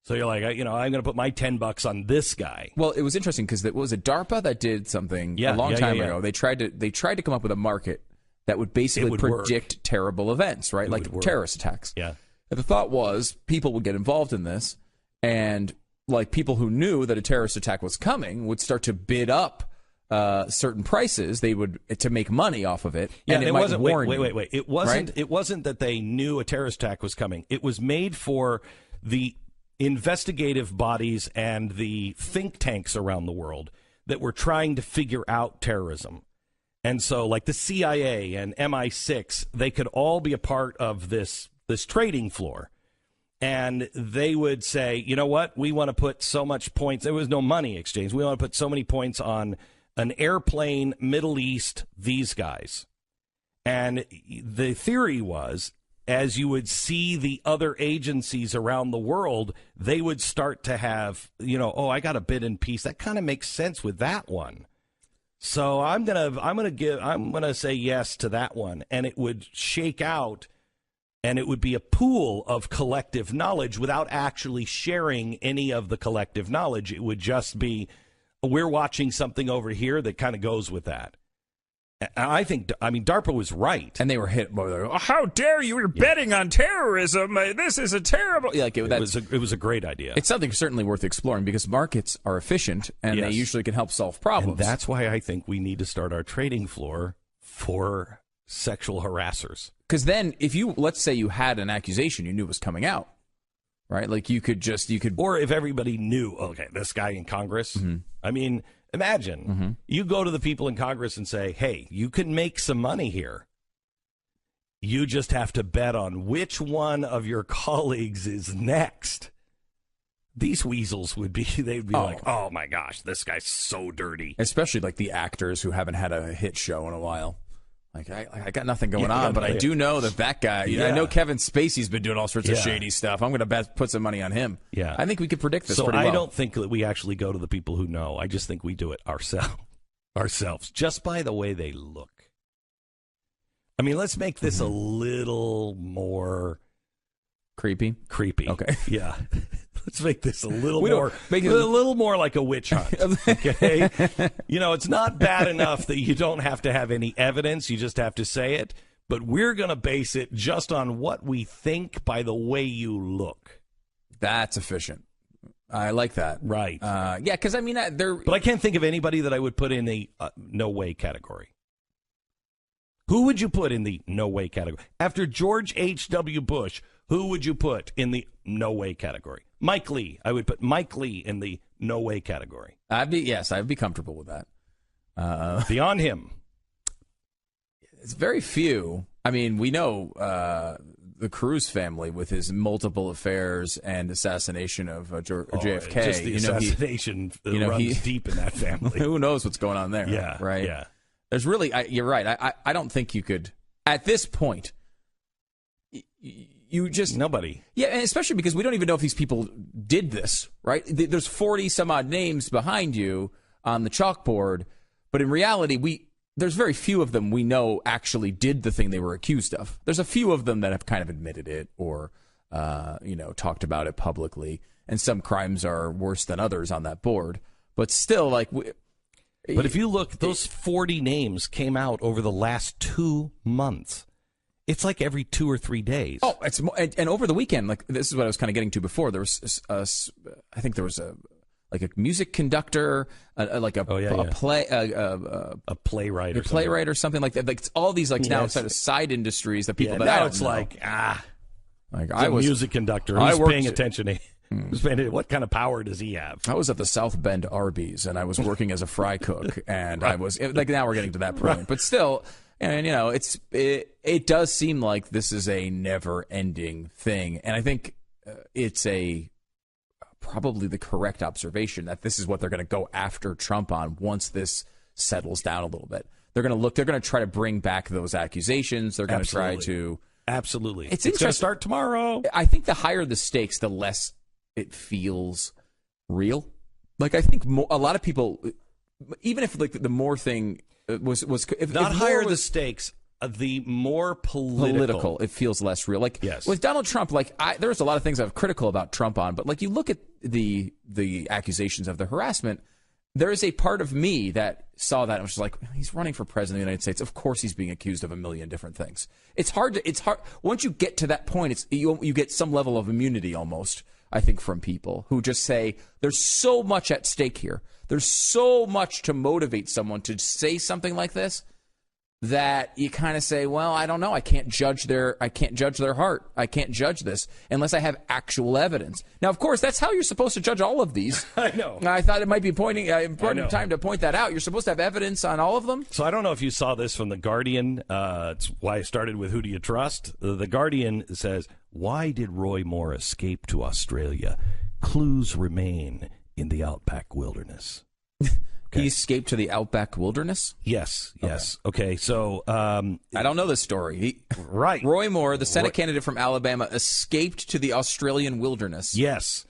Speaker 2: So you're like, I'm going to put my $10 on this guy.
Speaker 3: Well, it was interesting because was it DARPA that did something a long time ago? They tried to come up with a market that would basically predict terrible events, right? Like terrorist attacks.
Speaker 2: Yeah.
Speaker 3: And the thought was people would get involved in this, and like people who knew that a terrorist attack was coming would start to bid up certain prices. They would to make money off of it.
Speaker 2: Yeah,
Speaker 3: and
Speaker 2: it wasn't. Wait. It wasn't.
Speaker 3: Right?
Speaker 2: It wasn't that they knew a terrorist attack was coming. It was made for the investigative bodies and the think tanks around the world that were trying to figure out terrorism. And so, like the CIA and MI6, they could all be a part of this trading floor. And they would say, you know what, we want to put so much points. There was no money exchange. We want to put so many points on an airplane, Middle East, these guys. And the theory was, as you would see the other agencies around the world, they would start to have, I got a bit in peace. That kind of makes sense with that one. So I'm gonna say yes to that one, and it would shake out, and it would be a pool of collective knowledge without actually sharing any of the collective knowledge. It would just be, we're watching something over here that kind of goes with that. I mean, DARPA was right.
Speaker 3: And they were hit by how dare you? You're betting on terrorism. This is a terrible...
Speaker 2: It was a great idea.
Speaker 3: It's something certainly worth exploring because markets are efficient and they usually can help solve problems.
Speaker 2: And that's why I think we need to start our trading floor for sexual harassers.
Speaker 3: Because then let's say you had an accusation you knew was coming out, right? Like you could...
Speaker 2: Or if everybody knew, okay, this guy in Congress, I mean... Imagine you go to the people in Congress and say, hey, you can make some money here. You just have to bet on which one of your colleagues is next. These weasels they'd be like, oh my gosh, this guy's so dirty.
Speaker 3: Especially like the actors who haven't had a hit show in a while. Like, I got nothing going on, but I do know that guy, I know Kevin Spacey's been doing all sorts of shady stuff. I'm going to put some money on him.
Speaker 2: Yeah.
Speaker 3: I think we could predict this
Speaker 2: pretty
Speaker 3: well.
Speaker 2: I don't think that we actually go to the people who know. I just think we do it ourselves, just by the way they look. I mean, let's make this a little more...
Speaker 3: Creepy?
Speaker 2: Okay. Yeah. Let's make this a little more like a witch hunt. Okay. It's not bad enough that you don't have to have any evidence. You just have to say it. But we're going to base it just on what we think by the way you look.
Speaker 3: That's efficient. I like that.
Speaker 2: Right.
Speaker 3: Yeah, because I mean,
Speaker 2: But I can't think of anybody that I would put in the no way category. Who would you put in the no way category? After George H.W. Bush, who would you put in the no way category? Mike Lee. I would put Mike Lee in the no way category.
Speaker 3: I'd be comfortable with that.
Speaker 2: Beyond him.
Speaker 3: It's very few. I mean, we know the Cruz family with his multiple affairs and assassination of JFK.
Speaker 2: Just the assassination runs deep in that family.
Speaker 3: Who knows what's going on there?
Speaker 2: Yeah.
Speaker 3: Right?
Speaker 2: Yeah.
Speaker 3: There's really, you're right. I don't think you could, at this point, you just...
Speaker 2: Nobody.
Speaker 3: Yeah, and especially because we don't even know if these people did this, right? There's 40 some odd names behind you on the chalkboard, but in reality, there's very few of them we know actually did the thing they were accused of. There's a few of them that have kind of admitted it or, talked about it publicly, and some crimes are worse than others on that board. But still,
Speaker 2: But if you look, those 40 names came out over the last 2 months. It's like every 2 or 3 days.
Speaker 3: Oh, and over the weekend, like this is what I was kind of getting to before. There was, I think there was a music conductor, a playwright or something like that. Like it's all these now sort of side industries that people.
Speaker 2: Now it's like I was a music conductor. Who's paying attention? What kind of power does he have?
Speaker 3: I was at the South Bend Arby's, and I was working as a fry cook, and I was now we're getting to that point, but still. And, it does seem like this is a never-ending thing. And I think it's probably the correct observation that this is what they're going to go after Trump on once this settles down a little bit. They're going to try to bring back those accusations. They're going to try to...
Speaker 2: Absolutely. It's going to start tomorrow.
Speaker 3: I think the higher the stakes, the less it feels real. Like, I think a lot of people... even if like the more thing was if
Speaker 2: Not
Speaker 3: if
Speaker 2: higher
Speaker 3: more
Speaker 2: the stakes, the more political.
Speaker 3: it feels less real. Like
Speaker 2: yes.
Speaker 3: with Donald Trump, like there's a lot of things I'm critical about Trump on, but like you look at the accusations of the harassment, there is a part of me that saw that and was just like, he's running for president of the United States. Of course he's being accused of a million different things. It's hard once you get to that point, you get some level of immunity almost, I think, from people who just say there's so much at stake here. There's so much to motivate someone to say something like this that you kind of say, well, I don't know. I can't judge their heart. I can't judge this unless I have actual evidence. Now, of course, that's how you're supposed to judge all of these.
Speaker 2: I know.
Speaker 3: I thought it might be important time to point that out. You're supposed to have evidence on all of them.
Speaker 2: So I don't know if you saw this from The Guardian. It's why I started with Who Do You Trust? The Guardian says, why did Roy Moore escape to Australia? Clues remain in the outback wilderness.
Speaker 3: Okay. He escaped to the outback wilderness?
Speaker 2: Yes. Okay, so...
Speaker 3: I don't know this story.
Speaker 2: Right.
Speaker 3: Roy Moore, the Senate candidate from Alabama, escaped to the Australian wilderness.
Speaker 2: Yes.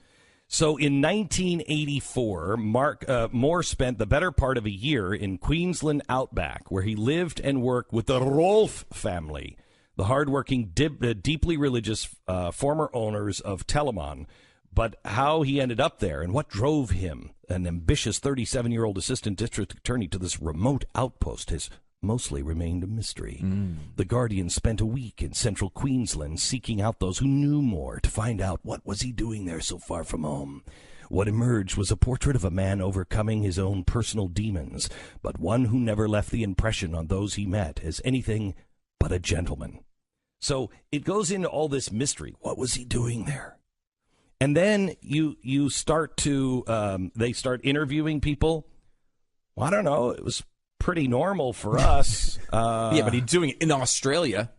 Speaker 2: So in 1984, Moore spent the better part of a year in Queensland outback, where he lived and worked with the Rolfe family, the hardworking, deeply religious former owners of Telemon. But how he ended up there and what drove him, an ambitious 37-year-old assistant district attorney, to this remote outpost has mostly remained a mystery. The Guardian spent a week in central Queensland seeking out those who knew more to find out what was he doing there so far from home. What emerged was a portrait of a man overcoming his own personal demons, but one who never left the impression on those he met as anything but a gentleman. So it goes into all this mystery. What was he doing there? And then you start to, they start interviewing people. Well, I don't know. It was pretty normal for us.
Speaker 3: Yeah, but he's doing it in Australia.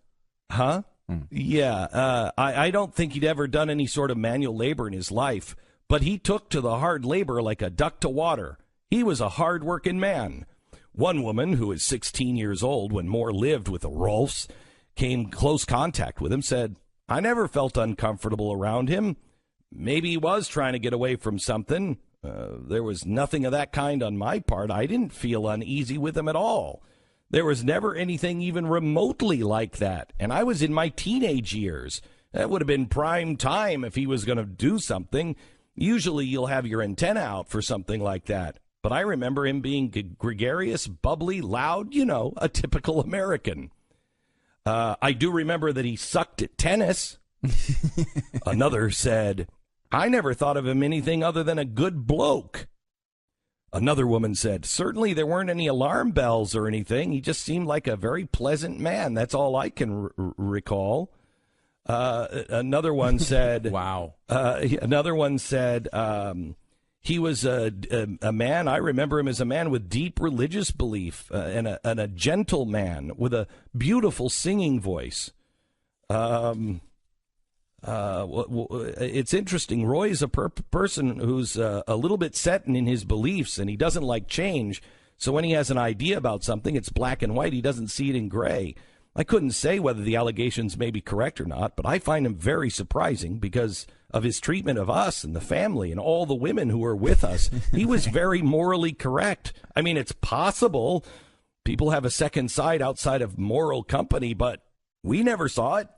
Speaker 2: Huh? Yeah. I don't think he'd ever done any sort of manual labor in his life, but he took to the hard labor like a duck to water. He was a hard-working man. One woman, who was 16 years old when Moore lived with the Rolfes, came close contact with him, said, I never felt uncomfortable around him. Maybe he was trying to get away from something. There was nothing of that kind on my part. I didn't feel uneasy with him at all. There was never anything even remotely like that. And I was in my teenage years. That would have been prime time if he was going to do something. Usually you'll have your antenna out for something like that. But I remember him being gregarious, bubbly, loud, a typical American. I do remember that he sucked at tennis. Another said, I never thought of him anything other than a good bloke. Another woman said, certainly there weren't any alarm bells or anything. He just seemed like a very pleasant man. That's all I can recall. Another one said,
Speaker 3: wow.
Speaker 2: Another one said, he was a man. I remember him as a man with deep religious belief and a gentle man with a beautiful singing voice. It's interesting. Roy is a person who's a little bit set in his beliefs, and he doesn't like change. So when he has an idea about something, it's black and white. He doesn't see it in gray. I couldn't say whether the allegations may be correct or not, but I find him very surprising because of his treatment of us and the family and all the women who were with us. He was very morally correct. I mean, it's possible people have a second side outside of moral company, but we never saw it.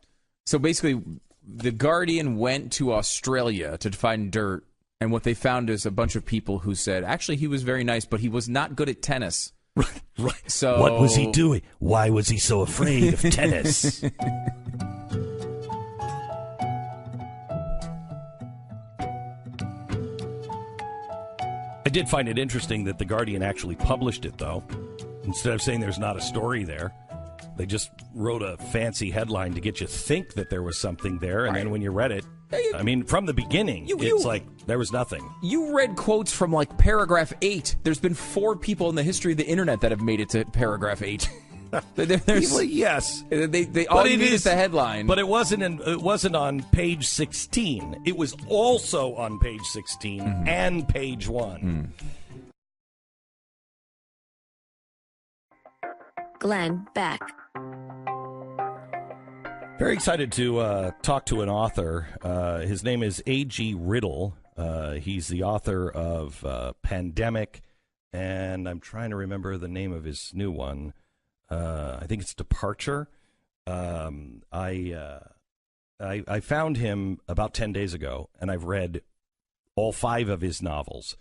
Speaker 3: So basically, The Guardian went to Australia to find dirt, and what they found is a bunch of people who said, actually, he was very nice, but he was not good at tennis.
Speaker 2: Right.
Speaker 3: So
Speaker 2: what was he doing? Why was he so afraid of tennis? I did find it interesting that The Guardian actually published it, though. Instead of saying there's not a story there, they just wrote a fancy headline to get you think that there was something there, and then when you read it, I mean, from the beginning, it's like there was nothing.
Speaker 3: You read quotes from like paragraph 8. There's been 4 people in the history of the internet that have made it to paragraph 8.
Speaker 2: Yes,
Speaker 3: they all need is the headline,
Speaker 2: but it wasn't on page 16. It was also on page 16 and page 1.
Speaker 1: Glenn Beck.
Speaker 2: Very excited to talk to an author. His name is A.G. Riddle. He's the author of Pandemic and I'm trying to remember the name of his new one. I think it's Departure. I found him about 10 days ago, and I've read all 5 of his novels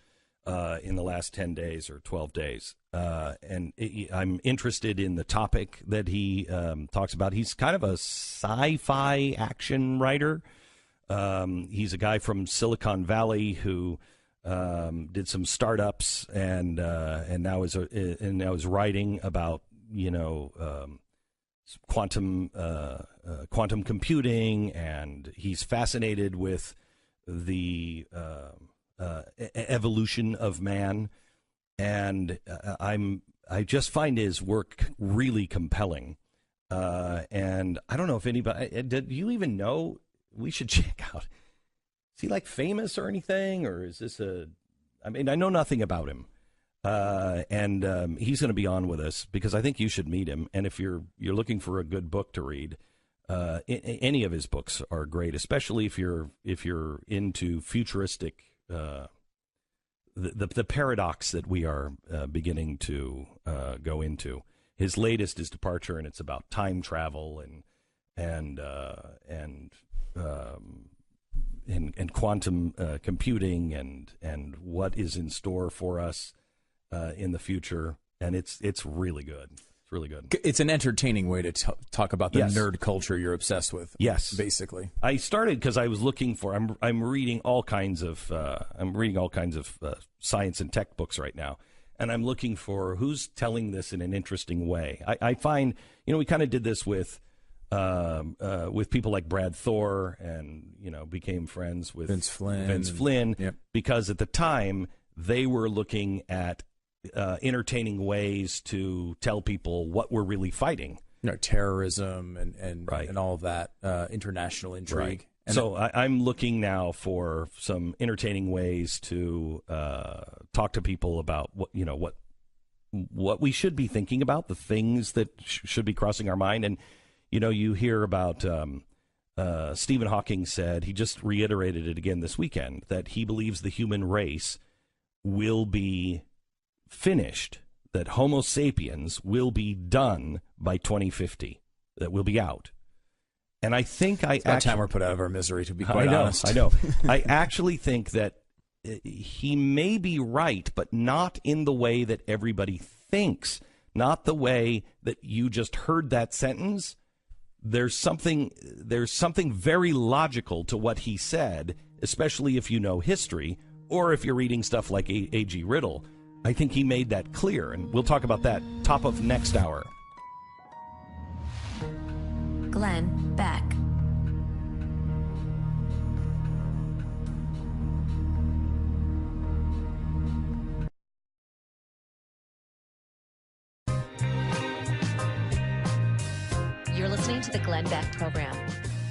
Speaker 2: in the last 10 days or 12 days. I'm interested in the topic that he talks about. He's kind of a sci-fi action writer. He's a guy from Silicon Valley who did some startups and now is writing about quantum computing, and he's fascinated with the evolution of man, and I just find his work really compelling. And I don't know if anybody, do you even know? We should check out. Is he like famous or anything, or is this I know nothing about him. And he's going to be on with us because I think you should meet him. And if you're looking for a good book to read, any of his books are great, especially if you're into futuristic, the paradox that we are beginning to go into. His latest is Departure, and it's about time travel and quantum computing and what is in store for us in the future, and it's really good. It's really good.
Speaker 3: It's an entertaining way to talk about the
Speaker 2: Yes.
Speaker 3: nerd culture you're obsessed with.
Speaker 2: Yes,
Speaker 3: basically.
Speaker 2: I started because I was looking for. I'm reading all kinds of science and tech books right now, and I'm looking for who's telling this in an interesting way. I find we kind of did this with people like Brad Thor, and became friends with
Speaker 3: Vince Flynn. Yep.
Speaker 2: Because at the time they were looking at entertaining ways to tell people what we're really fighting.
Speaker 3: Terrorism and
Speaker 2: Right.
Speaker 3: and all of that, international intrigue.
Speaker 2: Right.
Speaker 3: And
Speaker 2: So I'm looking now for some entertaining ways to talk to people about what we should be thinking about, the things that should be crossing our mind. And you hear about Stephen Hawking said, he just reiterated it again this weekend, that he believes the human race will be finished, that Homo sapiens will be done by 2050, that we'll be out. And I think
Speaker 3: it's about time we're put out of our misery, to be quite honest.
Speaker 2: I know. I actually think that he may be right, but not in the way that everybody thinks, not the way that you just heard that sentence. There's something very logical to what he said, especially if you know history or if you're reading stuff like A.G. Riddle. I think he made that clear, and we'll talk about that top of next hour.
Speaker 1: Glenn Beck. You're listening to the Glenn Beck Program.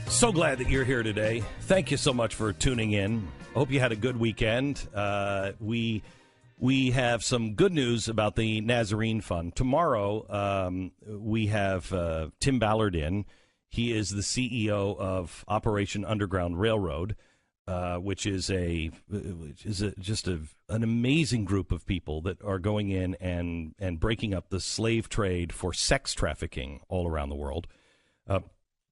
Speaker 2: So glad that you're here today. Thank you so much for tuning in. Hope you had a good weekend. We have some good news about the Nazarene Fund. Tomorrow, we have Tim Ballard in. He is the CEO of Operation Underground Railroad, which is just an amazing group of people that are going in and breaking up the slave trade for sex trafficking all around the world,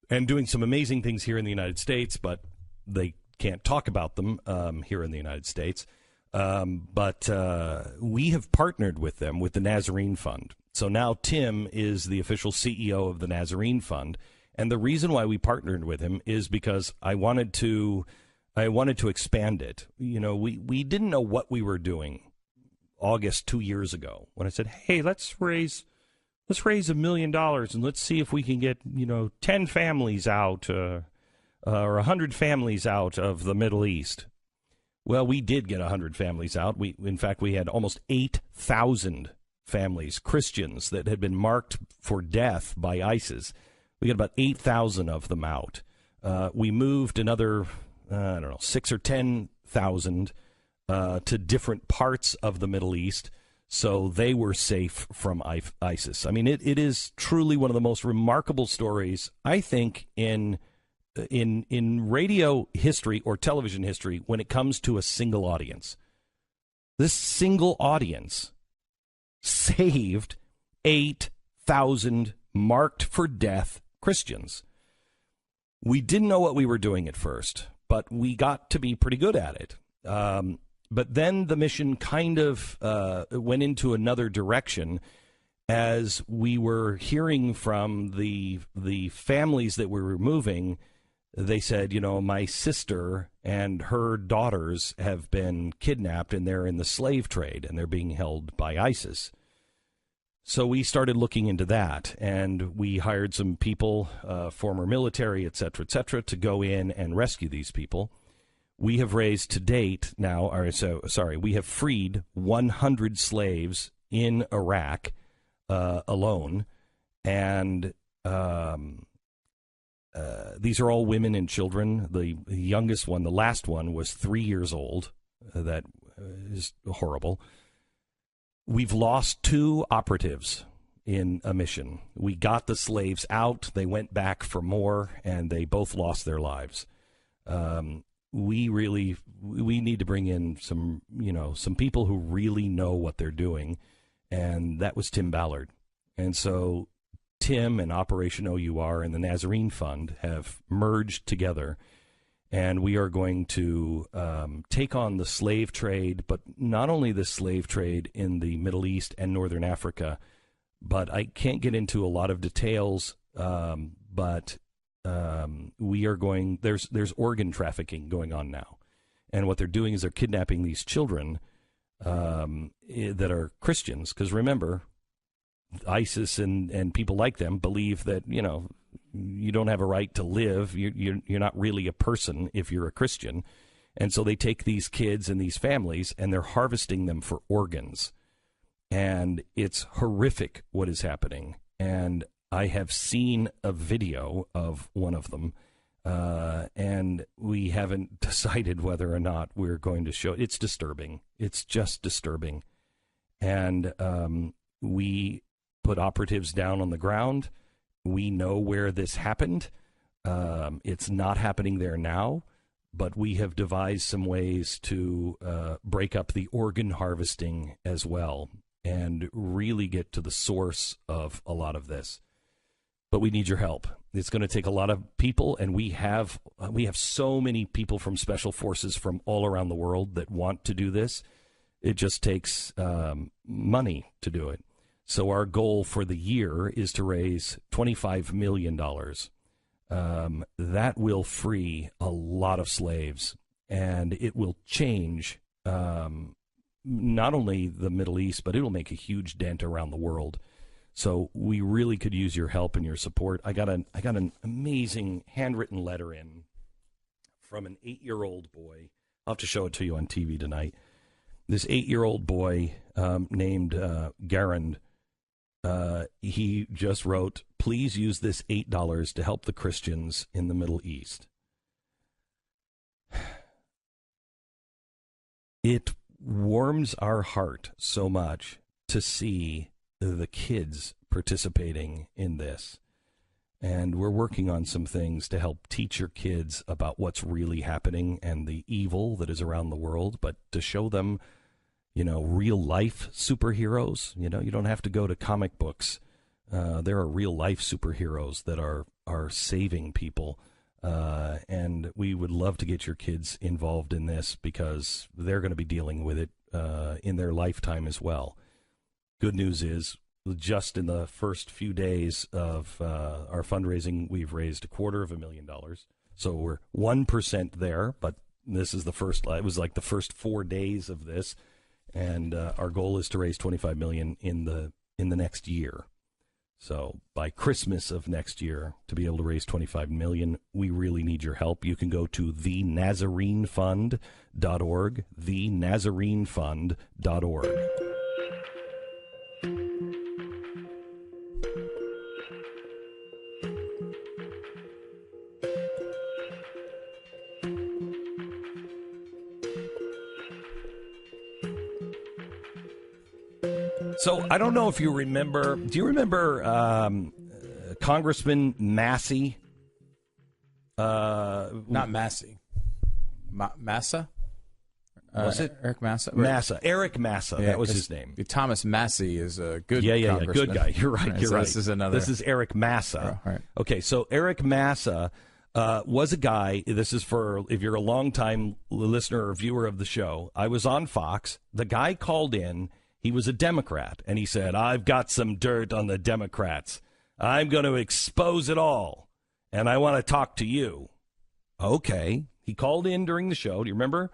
Speaker 2: and doing some amazing things here in the United States, but they can't talk about them here in the United States. But we have partnered with them with the Nazarene Fund. So now Tim is the official CEO of the Nazarene Fund. And the reason why we partnered with him is because I wanted to expand it. We didn't know what we were doing August 2 years ago when I said, hey, let's raise $1 million and let's see if we can get 10 families out or 100 families out of the Middle East. Well, we did get 100 families out. In fact, we had almost 8,000 families, Christians, that had been marked for death by ISIS. We got about 8,000 of them out. We moved another, 6 or 10,000 to different parts of the Middle East, so they were safe from ISIS. I mean, it is truly one of the most remarkable stories, I think, in radio history or television history when it comes to a single audience. This single audience saved 8,000 marked for death Christians. We didn't know what we were doing at first, but we got to be pretty good at it. But then the mission kind of went into another direction as we were hearing from the families that we were moving. They said, my sister and her daughters have been kidnapped and they're in the slave trade and they're being held by ISIS. So we started looking into that, and we hired some people, former military, et cetera, to go in and rescue these people. We have raised to date now, we have freed 100 slaves in Iraq alone, and these are all women and children. The youngest one, the last one, was 3 years old. That is horrible. We've lost 2 operatives in a mission. We got the slaves out. They went back for more, and they both lost their lives. We need to bring in some people who really know what they're doing, and that was Tim Ballard. And so Tim and Operation OUR and the Nazarene Fund have merged together, and we are going to take on the slave trade, but not only the slave trade in the Middle East and Northern Africa, but I can't get into a lot of details, but we are going, there's organ trafficking going on now. And what they're doing is they're kidnapping these children that are Christians, because remember, ISIS and people like them believe that, you don't have a right to live. You're not really a person if you're a Christian. And so they take these kids and these families and they're harvesting them for organs. And it's horrific what is happening. And I have seen a video of one of them, and we haven't decided whether or not we're going to show it. It's disturbing. It's just disturbing. And we put operatives down on the ground. We know where this happened. It's not happening there now, but we have devised some ways to break up the organ harvesting as well and really get to the source of a lot of this. But we need your help. It's going to take a lot of people, and we have so many people from special forces from all around the world that want to do this. It just takes money to do it. So our goal for the year is to raise $25 million. That will free a lot of slaves, and it will change not only the Middle East, but it will make a huge dent around the world. So we really could use your help and your support. I got an amazing handwritten letter in from an 8-year-old boy. I'll have to show it to you on TV tonight. This 8-year-old boy named Garand. He just wrote, "Please use this $8 to help the Christians in the Middle East." It warms our heart so much to see the kids participating in this. And we're working on some things to help teach your kids about what's really happening and the evil that is around the world, but to show them, real life superheroes. You don't have to go to comic books. There are real life superheroes that are saving people. And we would love to get your kids involved in this because they're going to be dealing with it in their lifetime as well. Good news is, just in the first few days of our fundraising, we've raised $250,000. So we're 1% there, but this is it was like the first 4 days of this. And our goal is to raise $25 million in the next year. So by Christmas of next year, to be able to raise $25 million, we really need your help. You can go to thenazarenefund.org, thenazarenefund.org. So I don't know if you remember. Do you remember Congressman Massey?
Speaker 3: Not Massey. Massa?
Speaker 2: Was it
Speaker 3: Eric Massa?
Speaker 2: Massa? Eric Massa.
Speaker 3: Yeah,
Speaker 2: that was his name.
Speaker 3: Thomas Massey is a good
Speaker 2: Yeah.
Speaker 3: congressman.
Speaker 2: Good guy. You're right. You're
Speaker 3: so
Speaker 2: right.
Speaker 3: This is another.
Speaker 2: This is Eric Massa.
Speaker 3: Oh, right.
Speaker 2: Okay, so Eric Massa was a guy. This is for if you're a longtime listener or viewer of the show. I was on Fox. The guy called in. He was a Democrat, and he said, "I've got some dirt on the Democrats. I'm going to expose it all, and I want to talk to you." Okay. He called in during the show. Do you remember?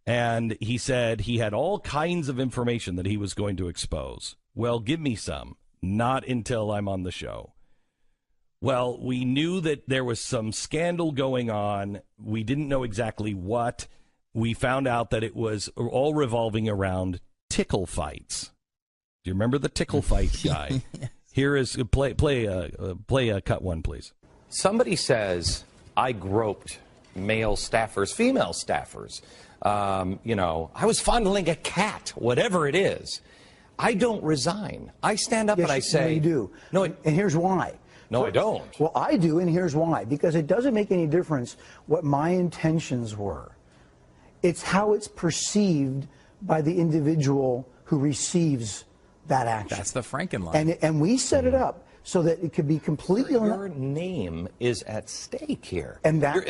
Speaker 2: And he said he had all kinds of information that he was going to expose. Well, give me some. Not until I'm on the show. Well, we knew that there was some scandal going on. We didn't know exactly what. We found out that it was all revolving around tickle fights. Do you remember the tickle fight guy? Here is play cut one, please.
Speaker 5: Somebody says I groped male staffers, female staffers. I was fondling a cat, whatever it is. I don't resign. I stand up and I say,
Speaker 6: no, you do.
Speaker 5: No,
Speaker 6: and here's why.
Speaker 5: No, I don't.
Speaker 6: Well, I do, and here's why. Because it doesn't make any difference what my intentions were. It's how it's perceived by the individual who receives that action.
Speaker 3: That's the Franken line.
Speaker 6: And we set it up so that it could be completely...
Speaker 5: Your name is at stake here.
Speaker 6: And that...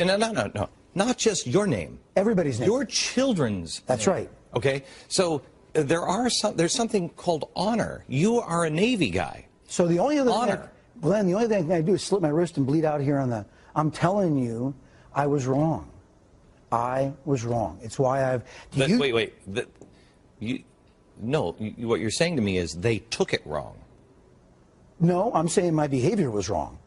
Speaker 5: No. Not just your name.
Speaker 6: Everybody's name.
Speaker 5: Your children's
Speaker 6: That's
Speaker 5: name.
Speaker 6: right.
Speaker 5: Okay? So there's something called honor. You are a Navy guy.
Speaker 6: So the only other
Speaker 5: honor.
Speaker 6: thing, Glenn, the only thing I do is slip my wrist and bleed out here on the... I'm telling you, I was wrong. I was wrong. It's why I've...
Speaker 5: Wait. What you're saying to me is they took it wrong.
Speaker 6: No, I'm saying my behavior was wrong.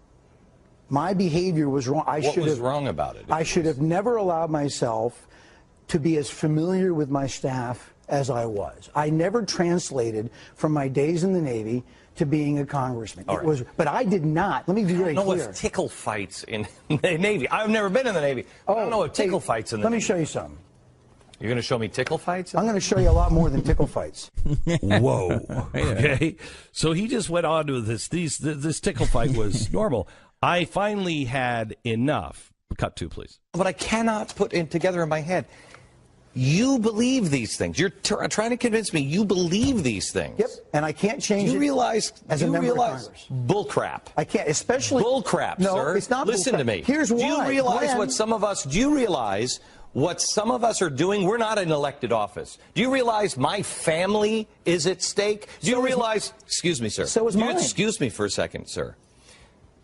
Speaker 6: My behavior was wrong.
Speaker 5: What was wrong about it?
Speaker 6: I should have never allowed myself to be as familiar with my staff as I was. I never translated from my days in the Navy to being a congressman. But I did not. Let me be very clear.
Speaker 5: I don't know what tickle fights in the Navy. I've never been in the Navy. I don't know what tickle fights in the Navy.
Speaker 6: Let me show you something.
Speaker 5: You're going to show me tickle fights?
Speaker 6: I'm going to show you a lot more than tickle fights.
Speaker 2: Whoa. Okay. So he just went on to this. This tickle fight was normal. I finally had enough. Cut two, please.
Speaker 5: But I cannot put it together in my head. You believe these things. You're trying to convince me you believe these things.
Speaker 6: Yep. And I can't change it.
Speaker 5: You realize
Speaker 6: as a member of Congress.
Speaker 5: Bull crap.
Speaker 6: I can't, especially
Speaker 5: bull crap,
Speaker 6: no,
Speaker 5: sir.
Speaker 6: It's not
Speaker 5: Listen
Speaker 6: bull
Speaker 5: to
Speaker 6: crap.
Speaker 5: me.
Speaker 6: Here's why.
Speaker 5: Do you realize
Speaker 6: Glenn,
Speaker 5: do you realize what some of us are doing? We're not in elected office. Do you realize my family is at stake? Do you realize, excuse me, sir.
Speaker 6: So is mine.
Speaker 5: Excuse me for a second, sir.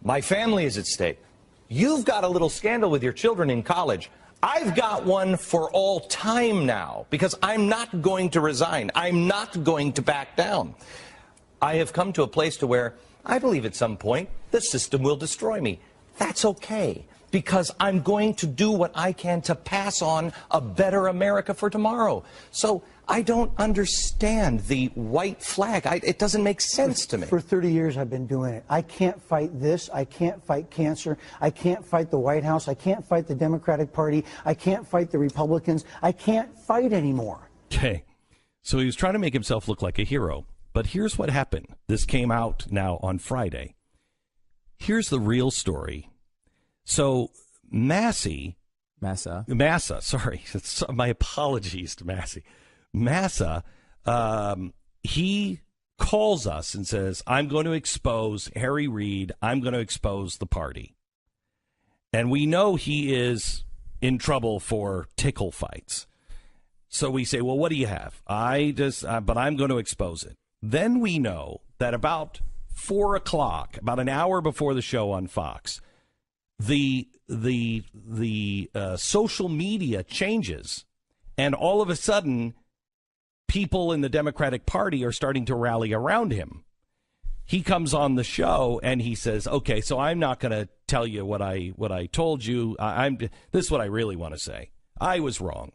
Speaker 5: My family is at stake. You've got a little scandal with your children in college. I've got one for all time now because I'm not going to resign. I'm not going to back down. I have come to a place to where I believe at some point the system will destroy me. That's okay because I'm going to do what I can to pass on a better America for tomorrow. So I don't understand the white flag. It doesn't make sense to me.
Speaker 6: For 30 years I've been doing it. I can't fight this. I can't fight cancer. I can't fight the White House. I can't fight the Democratic Party. I can't fight the Republicans. I can't fight anymore.
Speaker 2: Okay. So he was trying to make himself look like a hero. But here's what happened. This came out now on Friday. Here's the real story. So Massa, sorry. My apologies to Massa, he calls us and says, I'm going to expose Harry Reid. I'm going to expose the party. And we know he is in trouble for tickle fights. So we say, well, what do you have? But I'm going to expose it. Then we know that about 4 o'clock, about an hour before the show on Fox, the social media changes, and all of a sudden, people in the Democratic Party are starting to rally around him. He comes on the show and he says, "Okay, so I'm not going to tell you what I told you. This is what I really want to say. I was wrong.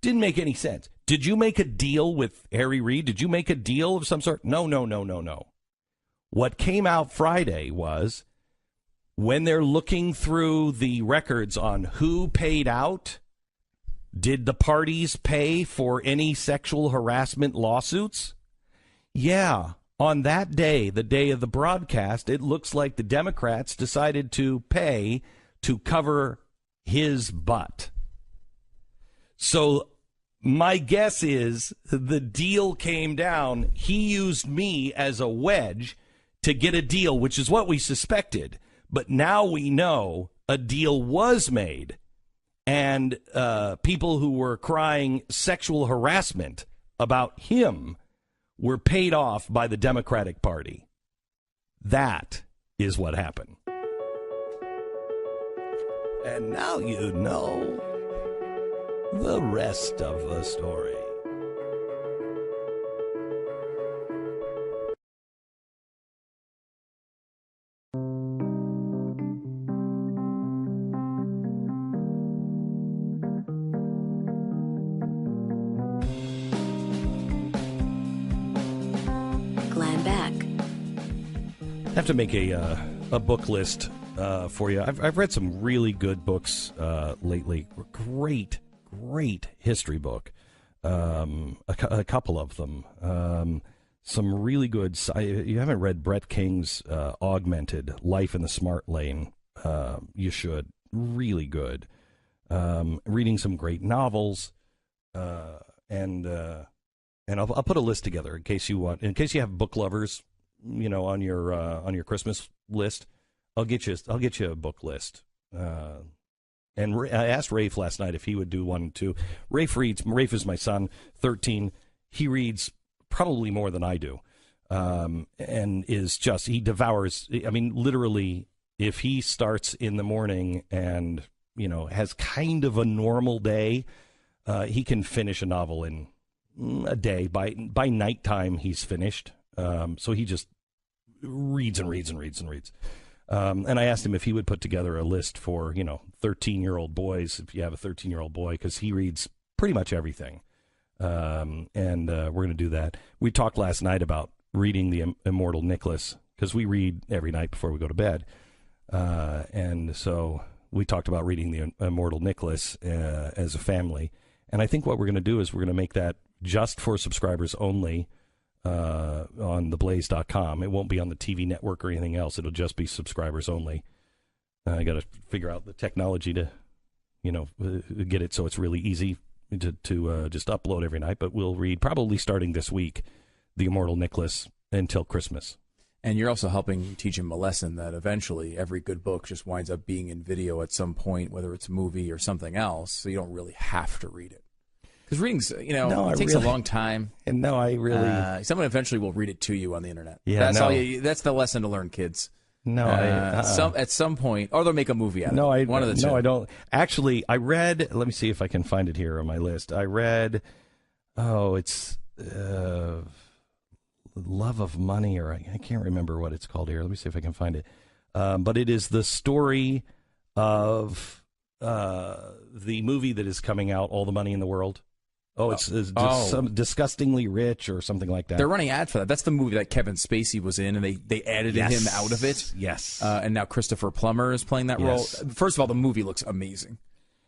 Speaker 2: Didn't make any sense. Did you make a deal with Harry Reid? Did you make a deal of some sort? No. What came out Friday was when they're looking through the records on who paid out, did the parties pay for any sexual harassment lawsuits? Yeah, on that day, the day of the broadcast, it looks like the Democrats decided to pay to cover his butt. So My guess is the deal came down. He used me as a wedge to get a deal, which is what we suspected. But now we know a deal was made, and people who were crying sexual harassment about him were paid off by the Democratic Party. That is what happened. And now you know the rest of the story.
Speaker 1: Glenn Beck.
Speaker 2: I have to make a book list for you. I've read some really good books lately. Great history book. A couple of them. Some really good. You haven't read Brett King's Augmented Life in the Smart Lane. You should. Really good. Reading some great novels. And I'll put a list together in case you want. In case you have book lovers, on your Christmas list. I'll get you a book list. And I asked Rafe last night if he would do one too. Rafe reads. Rafe is my son, 13. He reads probably more than I do, and he devours. I mean, literally, if he starts in the morning and has kind of a normal day, he can finish a novel in a day. By nighttime, he's finished. So he just reads and reads and reads and reads. And I asked him if he would put together a list for, 13-year-old boys, if you have a 13-year-old boy, because he reads pretty much everything. And we're going to do that. We talked last night about reading The Immortal Nicholas, because we read every night before we go to bed. And so we talked about reading The Immortal Nicholas as a family. And I think what we're going to do is we're going to make that just for subscribers only on TheBlaze.com. It won't be on the TV network or anything else. It'll just be subscribers only. I got to figure out the technology to, get it so it's really easy to just upload every night. But we'll read, probably starting this week, The Immortal Nicholas until Christmas.
Speaker 3: And you're also helping teach him a lesson that eventually every good book just winds up being in video at some point, whether it's a movie or something else, so you don't really have to read it. Because reading's, it takes a long time.
Speaker 2: And no, I really...
Speaker 3: someone eventually will read it to you on the internet.
Speaker 2: Yeah,
Speaker 3: that's the lesson to learn, kids.
Speaker 2: No,
Speaker 3: at some point, or they'll make a movie out of it. One of the two.
Speaker 2: No, I don't. Actually, I read... Let me see if I can find it here on my list. I read... it's... Love of Money, or I can't remember what it's called here. Let me see if I can find it. But it is the story of the movie that is coming out, All the Money in the World. Some Disgustingly Rich or something like that.
Speaker 3: They're running ads for that. That's the movie that Kevin Spacey was in, and they edited him out of it.
Speaker 2: Yes.
Speaker 3: And now Christopher Plummer is playing that role. First of all, the movie looks amazing.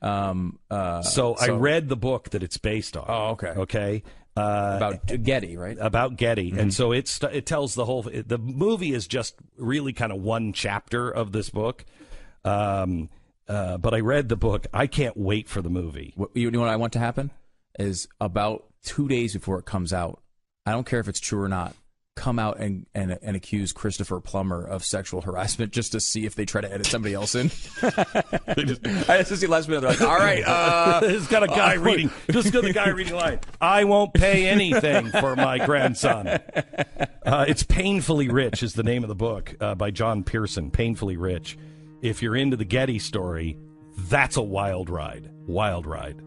Speaker 2: I read the book that it's based on.
Speaker 3: Oh, okay.
Speaker 2: Okay.
Speaker 3: About Getty, right?
Speaker 2: About Getty. Mm-hmm. And so it tells the whole... The movie is just really kind of one chapter of this book. But I read the book. I can't wait for the movie.
Speaker 3: You know what I want to happen? Is about 2 days before it comes out, I don't care if it's true or not, come out and accuse Christopher Plummer of sexual harassment just to see if they try to edit somebody else in. I just see last minute, they're like, all right.
Speaker 2: Just got a guy reading. Just got the guy reading line. I won't pay anything for my grandson. It's Painfully Rich is the name of the book by John Pearson. Painfully Rich. If you're into the Getty story, that's a wild ride. Wild ride.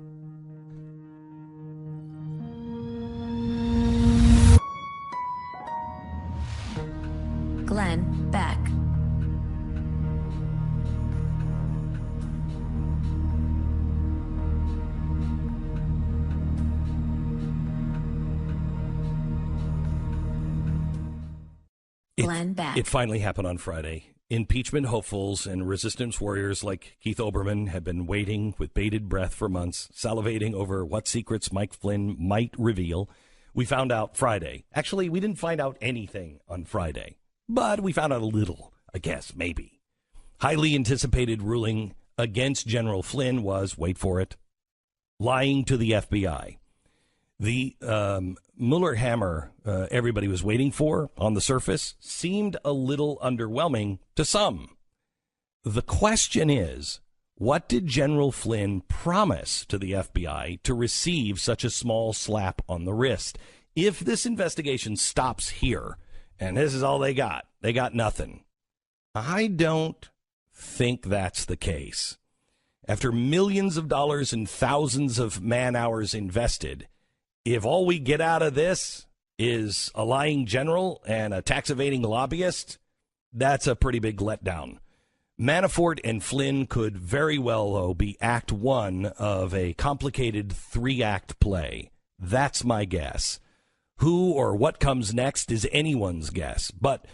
Speaker 1: Glenn Beck. Glenn Beck.
Speaker 2: It finally happened on Friday. Impeachment hopefuls and resistance warriors like Keith Olbermann have been waiting with bated breath for months, salivating over what secrets Mike Flynn might reveal. We found out Friday. Actually, we didn't find out anything on Friday. But we found out a little, I guess, maybe. Highly anticipated ruling against General Flynn was, wait for it, lying to the FBI. The Mueller-Hammer everybody was waiting for on the surface seemed a little underwhelming to some. The question is, what did General Flynn promise to the FBI to receive such a small slap on the wrist? If this investigation stops here, and this is all they got nothing, I don't think that's the case. After millions of dollars and thousands of man-hours invested, if all we get out of this is a lying general and a tax-evading lobbyist, that's a pretty big letdown. Manafort and Flynn could very well, though, be act one of a complicated three-act play. That's my guess. Who or what comes next is anyone's guess. But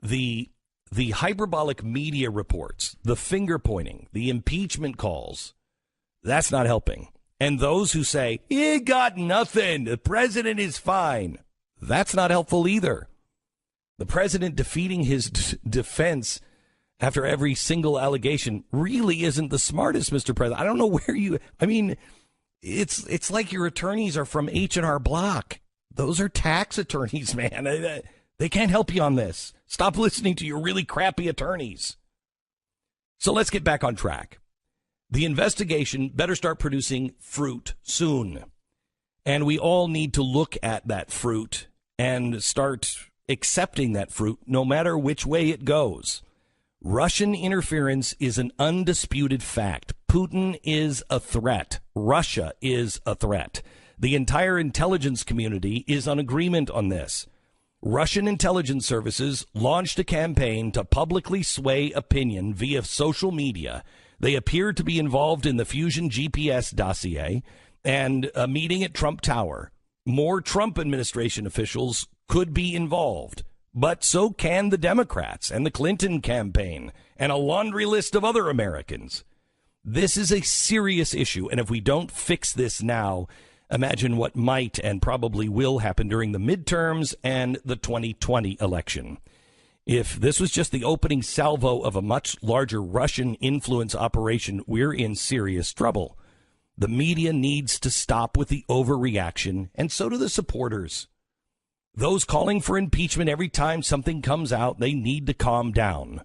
Speaker 2: the hyperbolic media reports, the finger-pointing, the impeachment calls, that's not helping. And those who say, he got nothing, the president is fine, that's not helpful either. The president defeating his defense after every single allegation really isn't the smartest, Mr. President. I don't know where you, I mean, it's like your attorneys are from H&R Block. Those are tax attorneys, man. They can't help you on this. Stop listening to your really crappy attorneys. So let's get back on track. The investigation better start producing fruit soon. And we all need to look at that fruit and start accepting that fruit no matter which way it goes. Russian interference is an undisputed fact. Putin is a threat. Russia is a threat. The entire intelligence community is on agreement on this. Russian intelligence services launched a campaign to publicly sway opinion via social media. They appear to be involved in the Fusion GPS dossier and a meeting at Trump Tower. More Trump administration officials could be involved, but so can the Democrats and the Clinton campaign and a laundry list of other Americans. This is a serious issue, and if we don't fix this now, imagine what might and probably will happen during the midterms and the 2020 election. If this was just the opening salvo of a much larger Russian influence operation, we're in serious trouble. The media needs to stop with the overreaction, and so do the supporters. Those calling for impeachment every time something comes out, they need to calm down.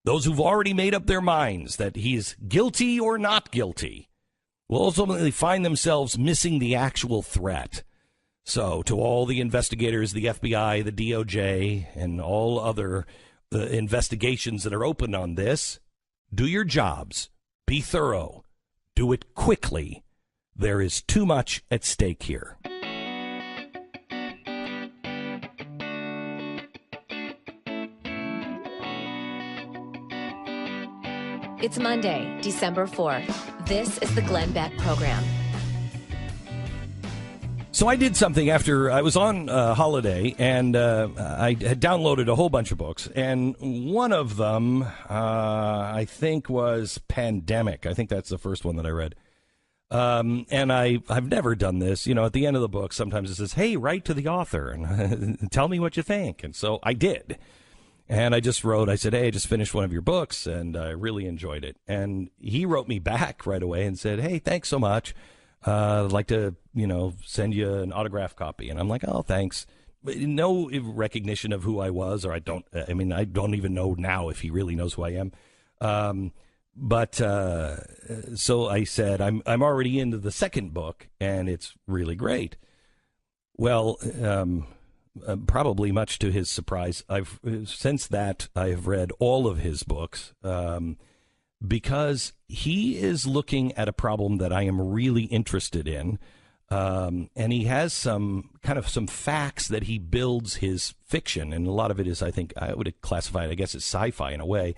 Speaker 2: Those who've already made up their minds that he's guilty or not guilty will ultimately find themselves missing the actual threat. So to all the investigators, the FBI, the DOJ, and all other investigations that are open on this, do your jobs. Be thorough. Do it quickly. There is too much at stake here.
Speaker 1: It's Monday, December 4th. This is the Glenn Beck Program.
Speaker 2: So I did something after I was on holiday, and I had downloaded a whole bunch of books, and one of them, I think, was Pandemic. I think that's the first one that I read. And I've never done this. You know, at the end of the book, sometimes it says, hey, write to the author and tell me what you think. And so I did. And I just wrote, I said, hey, I just finished one of your books, and I really enjoyed it. And he wrote me back right away and said, hey, thanks so much. I'd like to, send you an autographed copy. And I'm like, oh, thanks. No recognition of who I was, or I don't even know now if he really knows who I am. So I said, I'm already into the second book, and it's really great. Well, probably much to his surprise, since that I have read all of his books, because he is looking at a problem that I am really interested in, and he has some facts that he builds his fiction, and a lot of it is, I think, I would classify it, I guess, as sci-fi in a way.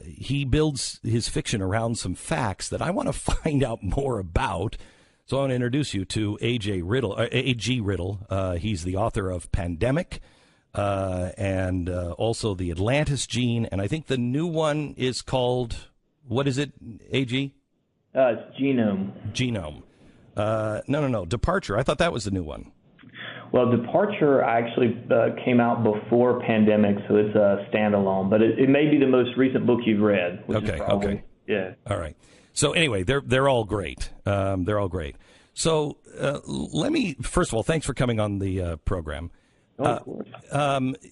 Speaker 2: He builds his fiction around some facts that I want to find out more about. So I want to introduce you to A.G. Riddle. He's the author of Pandemic and also The Atlantis Gene. And I think the new one is called, what is it, A.G.?
Speaker 7: It's Genome.
Speaker 2: Genome. No. Departure. I thought that was the new one.
Speaker 7: Well, Departure actually came out before Pandemic, so it's a standalone. But it may be the most recent book you've read.
Speaker 2: Okay. Yeah. All right. So anyway, they're all great. They're all great. So let me, first of all, thanks for coming on the program.
Speaker 7: Of course.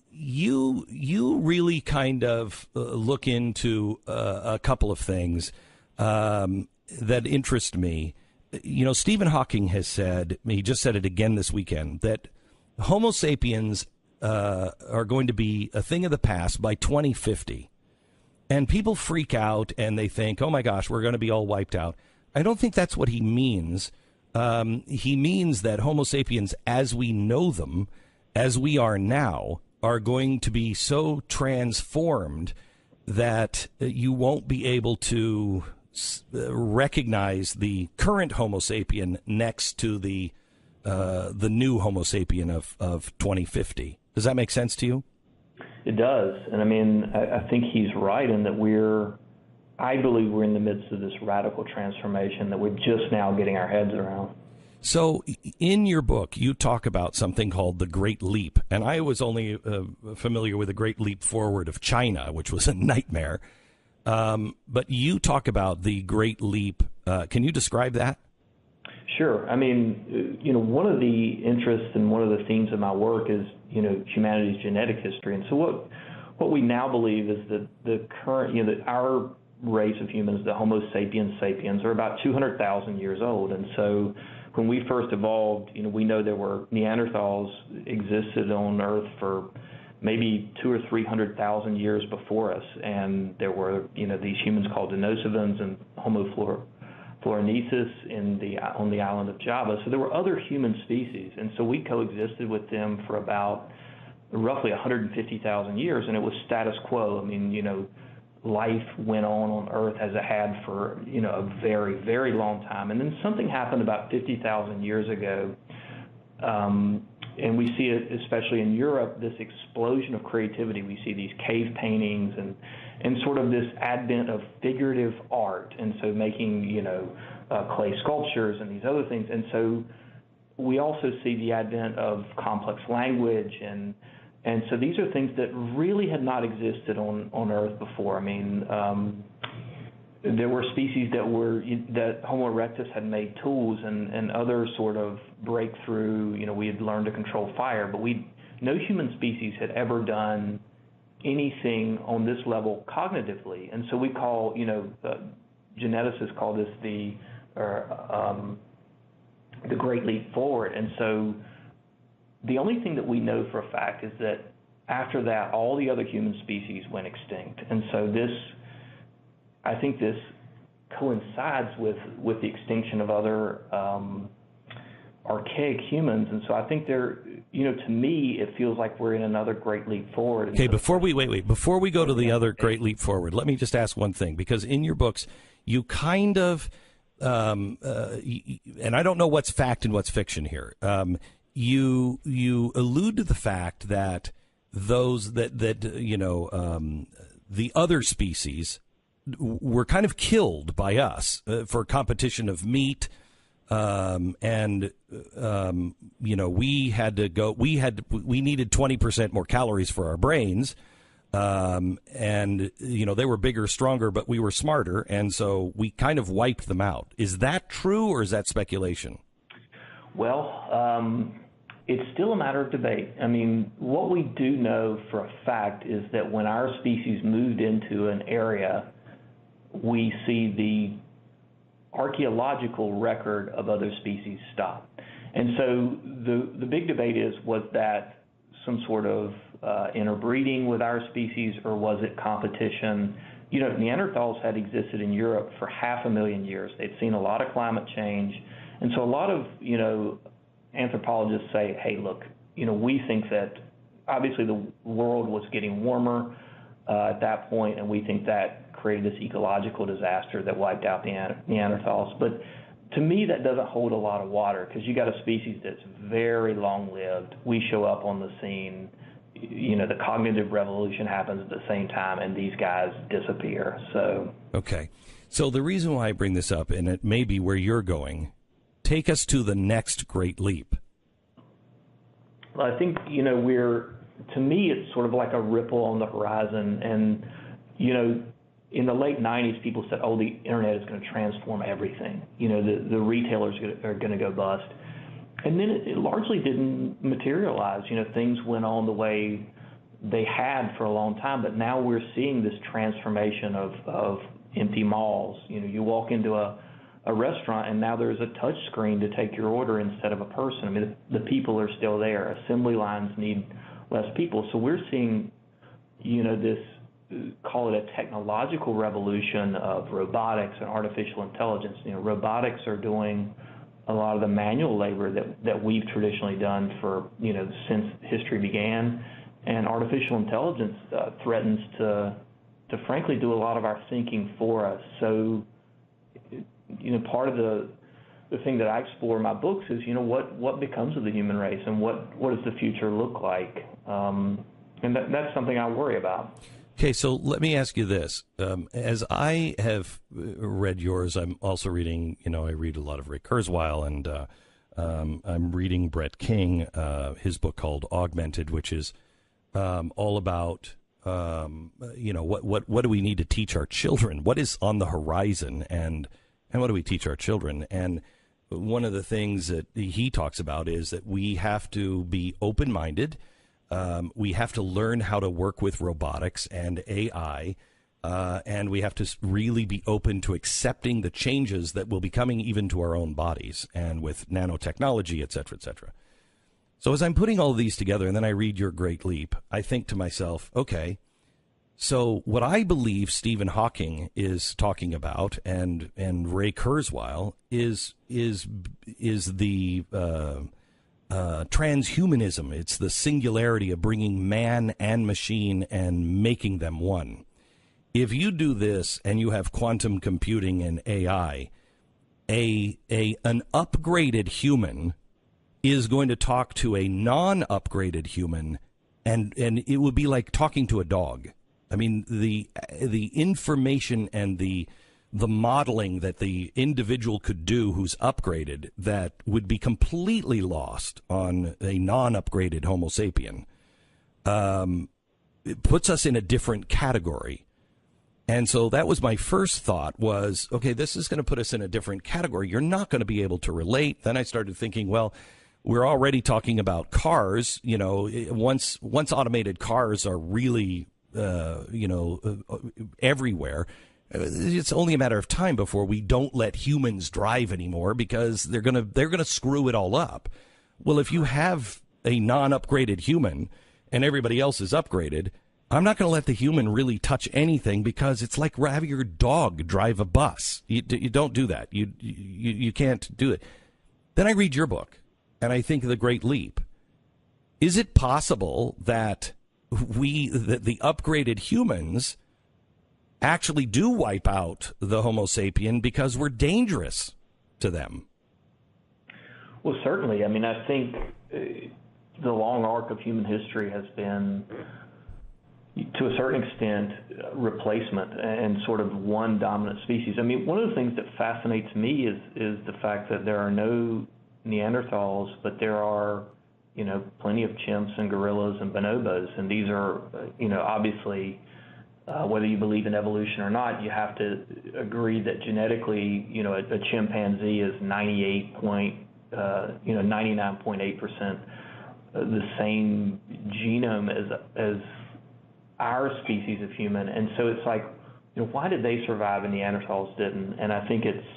Speaker 2: You really kind of look into a couple of things that interest me. You know, Stephen Hawking has said, he just said it again this weekend, that Homo sapiens are going to be a thing of the past by 2050. And people freak out and they think, oh my gosh, we're going to be all wiped out. I don't think that's what he means. He means that Homo sapiens, as we know them, as we are now, are going to be so transformed that you won't be able to recognize the current Homo sapien next to the new Homo sapien of 2050. Does that make sense to you?
Speaker 7: It does. And I mean, I think he's right in that I believe we're in the midst of this radical transformation that we're just now getting our heads around.
Speaker 2: So in your book, you talk about something called the Great Leap. And I was only familiar with the Great Leap Forward of China, which was a nightmare. But you talk about the Great Leap. Can you describe that?
Speaker 7: Sure. I mean, one of the interests and one of the themes of my work is, humanity's genetic history. And so what we now believe is that the current, that our race of humans, the Homo sapiens sapiens, are about 200,000 years old. And so when we first evolved, we know there were Neanderthals existed on Earth for maybe 200,000 or 300,000 years before us, and there were these humans called Denisovans and Homo florensis on the island of Java. So there were other human species, and so we coexisted with them for about roughly 150,000 years, and it was status quo. I mean, life went on Earth as it had for a very, very long time, and then something happened about 50,000 years ago. And we see it, especially in Europe, this explosion of creativity. We see these cave paintings and sort of this advent of figurative art, and so making, clay sculptures and these other things. And so we also see the advent of complex language, and so these are things that really had not existed on Earth before. I mean, there were species that Homo erectus had made tools and other sort of breakthrough. We had learned to control fire, but no human species had ever done anything on this level cognitively. And so we call, geneticists call this the Great Leap Forward. And so the only thing that we know for a fact is that after that, all the other human species went extinct. And so I think this coincides with the extinction of other archaic humans. And so I think to me, it feels like we're in another great leap forward.
Speaker 2: Okay, before we go to the other great leap forward, let me just ask one thing, because in your books, you kind of, and I don't know what's fact and what's fiction here, you allude to the fact that those the other species were kind of killed by us for competition of meat, and we needed 20% more calories for our brains, and they were bigger, stronger, but we were smarter, and so we kind of wiped them out. Is that true, or is that speculation?
Speaker 7: Well, it's still a matter of debate. I mean, what we do know for a fact is that when our species moved into an area, we see the archaeological record of other species stop. And so the big debate was that some sort of interbreeding with our species, or was it competition? Neanderthals had existed in Europe for 500,000 years. They'd seen a lot of climate change. And so a lot of, anthropologists say, hey, look, we think that obviously the world was getting warmer at that point, and we think that created this ecological disaster that wiped out the Neanderthals. But to me, that doesn't hold a lot of water, because you got a species that's very long-lived. We show up on the scene, the cognitive revolution happens at the same time, and these guys disappear. So
Speaker 2: okay. So the reason why I bring this up, and it may be where you're going, take us to the next great leap.
Speaker 7: Well, I think, to me, it's sort of like a ripple on the horizon. And, in the late 90s, people said, oh, the internet is going to transform everything. You know, the retailers are going to go bust. And then it largely didn't materialize. You know, things went on the way they had for a long time, but now we're seeing this transformation of empty malls. You know, you walk into a restaurant and now there's a touch screen to take your order instead of a person. I mean, the people are still there. Assembly lines need less people. So we're seeing, you know, this, call it a technological revolution of robotics and artificial intelligence. You know, robotics are doing a lot of the manual labor that we've traditionally done for, you know, since history began. And artificial intelligence threatens to frankly do a lot of our thinking for us. So, you know, part of the thing that I explore in my books is, you know, what becomes of the human race and what does the future look like? And that's something I worry about.
Speaker 2: Okay, so let me ask you this. As I have read yours, I'm also reading, you know, I read a lot of Ray Kurzweil, and I'm reading Brett King, his book called Augmented, which is all about, you know, what do we need to teach our children? What is on the horizon, and what do we teach our children? And one of the things that he talks about is that we have to be open-minded. We have to learn how to work with robotics and AI, and we have to really be open to accepting the changes that will be coming even to our own bodies, and with nanotechnology, et cetera, et cetera. So as I'm putting all of these together, and then I read Your Great Leap, I think to myself, okay, so what I believe Stephen Hawking is talking about, and Ray Kurzweil is the transhumanism. It's the singularity of bringing man and machine and making them one. If you do this and you have quantum computing and AI, an upgraded human is going to talk to a non-upgraded human, and it would be like talking to a dog. I mean, the information and the modeling that the individual could do who's upgraded that would be completely lost on a non-upgraded Homo sapien, it puts us in a different category. And so that was my first thought was, okay, this is going to put us in a different category. You're not going to be able to relate. Then I started thinking, well, we're already talking about cars. You know, once automated cars are really, everywhere, it's only a matter of time before we don't let humans drive anymore because they're gonna screw it all up. Well, if you have a non-upgraded human and everybody else is upgraded, I'm not going to let the human really touch anything because it's like having your dog drive a bus. You don't do that. You can't do it. Then I read your book, and I think of The Great Leap. Is it possible that the upgraded humans actually do wipe out the Homo sapien because we're dangerous to them?
Speaker 7: Well, certainly. I mean, I think the long arc of human history has been, to a certain extent, replacement and sort of one dominant species. I mean, one of the things that fascinates me is the fact that there are no Neanderthals, but there are, you know, plenty of chimps and gorillas and bonobos, and these are, you know, obviously, whether you believe in evolution or not, you have to agree that genetically, you know, a chimpanzee is 99.8% the same genome as our species of human. And so it's like, you know, why did they survive and Neanderthals didn't? And I think it's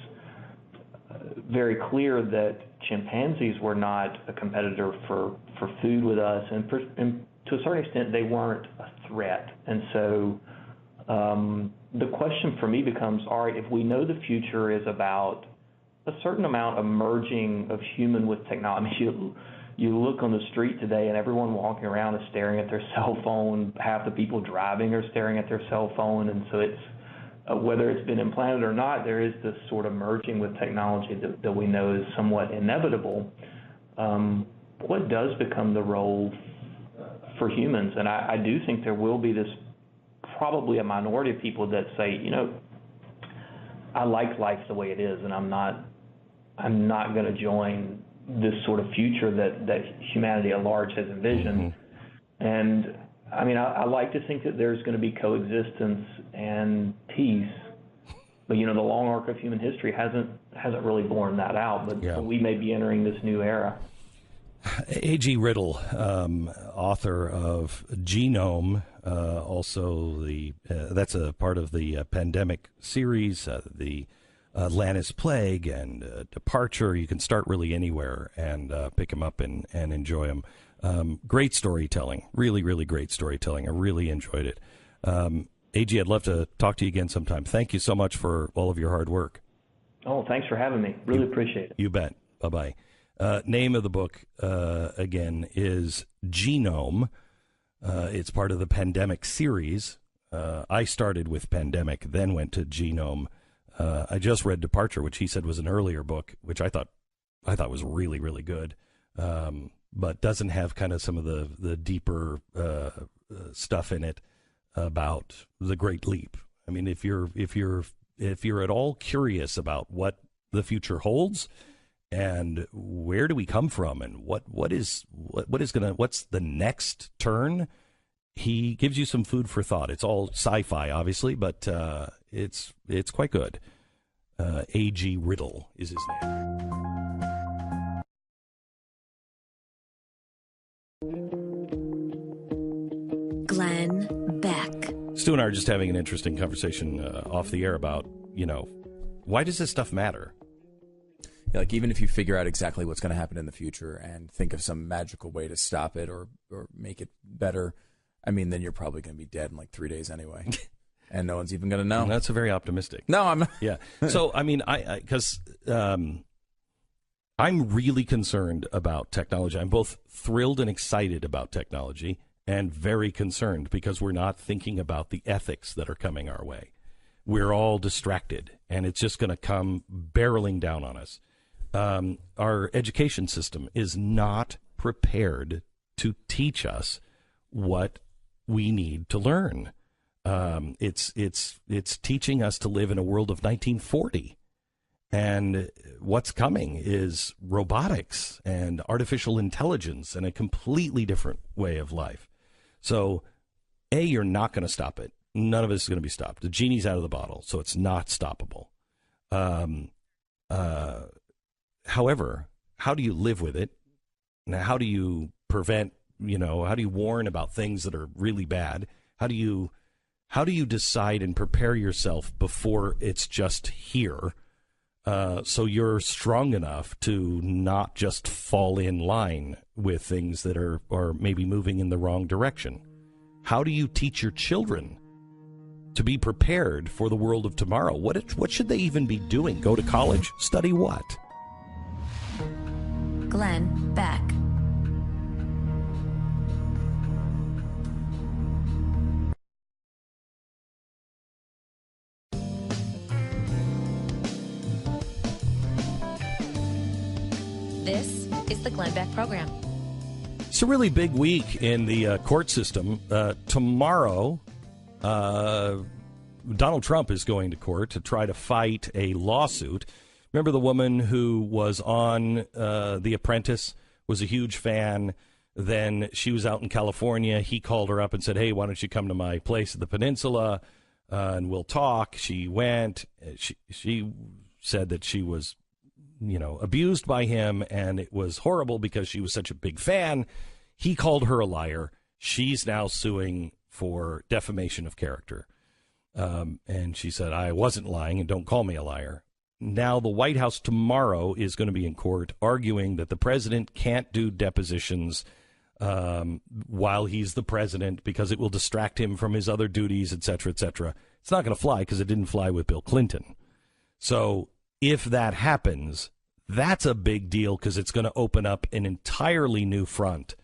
Speaker 7: very clear that chimpanzees were not a competitor for food with us, and to a certain extent, they weren't a threat. And so the question for me becomes, all right, if we know the future is about a certain amount of merging of human with technology, I mean, you look on the street today and everyone walking around is staring at their cell phone. Half the people driving are staring at their cell phone. And so it's, whether it's been implanted or not, there is this sort of merging with technology that we know is somewhat inevitable. What does become the role for humans? And I do think there will be this, probably a minority of people that say, you know, I like life the way it is, and I'm not going to join this sort of future that humanity at large has envisioned. Mm-hmm. And I mean, I like to think that there's going to be coexistence and peace, but the long arc of human history hasn't really borne that out. But we may be entering this new era.
Speaker 2: A.G. Riddle, author of Genome, also that's a part of the pandemic series, the Lannis Plague and Departure. You can start really anywhere and pick him up and enjoy him. Great storytelling, really, really great storytelling. I really enjoyed it. A.G., I'd love to talk to you again sometime. Thank you so much for all of your hard work.
Speaker 7: Oh, thanks for having me. Really appreciate it.
Speaker 2: You bet. Bye-bye. Name of the book, again, is Genome. It's part of the Pandemic series. I started with Pandemic, then went to Genome. I just read Departure, which he said was an earlier book, which I thought was really, really good, but doesn't have kind of some of the deeper stuff in it about the Great Leap. I mean, if you're at all curious about what the future holds, and where do we come from, and what's the next turn? He gives you some food for thought. It's all sci-fi, obviously, but it's quite good. A.G. Riddle is his name.
Speaker 1: Glenn Beck.
Speaker 2: Stu and I are just having an interesting conversation off the air about, why does this stuff matter?
Speaker 3: Like, even if you figure out exactly what's going to happen in the future and think of some magical way to stop it or make it better, I mean, then you're probably going to be dead in like 3 days anyway. And no one's even going to know.
Speaker 2: That's very optimistic.
Speaker 3: No, I'm not.
Speaker 2: Yeah. So, I mean, because I'm really concerned about technology. I'm both thrilled and excited about technology and very concerned because we're not thinking about the ethics that are coming our way. We're all distracted, and it's just going to come barreling down on us. Our education system is not prepared to teach us what we need to learn. It's teaching us to live in a world of 1940, and what's coming is robotics and artificial intelligence and a completely different way of life. So, you're not going to stop it. None of it is going to be stopped. The genie's out of the bottle, so it's not stoppable. However, how do you live with it? Now, how do you prevent, how do you warn about things that are really bad? How do you decide and prepare yourself before it's just here, so you're strong enough to not just fall in line with things that are maybe moving in the wrong direction? How do you teach your children to be prepared for the world of tomorrow? What should they even be doing? Go to college? Study what?
Speaker 1: Glenn Beck. This is the Glenn Beck Program.
Speaker 2: It's a really big week in the court system. Tomorrow, Donald Trump is going to court to try to fight a lawsuit. Remember the woman who was on The Apprentice, was a huge fan. Then she was out in California. He called her up and said, hey, why don't you come to my place at the Peninsula and we'll talk. She went. She said that she was, abused by him, and it was horrible because she was such a big fan. He called her a liar. She's now suing for defamation of character. And she said, I wasn't lying, and don't call me a liar. Now the White House tomorrow is going to be in court arguing that the president can't do depositions while he's the president because it will distract him from his other duties, et cetera, et cetera. It's not going to fly because it didn't fly with Bill Clinton. So if that happens, that's a big deal because it's going to open up an entirely new front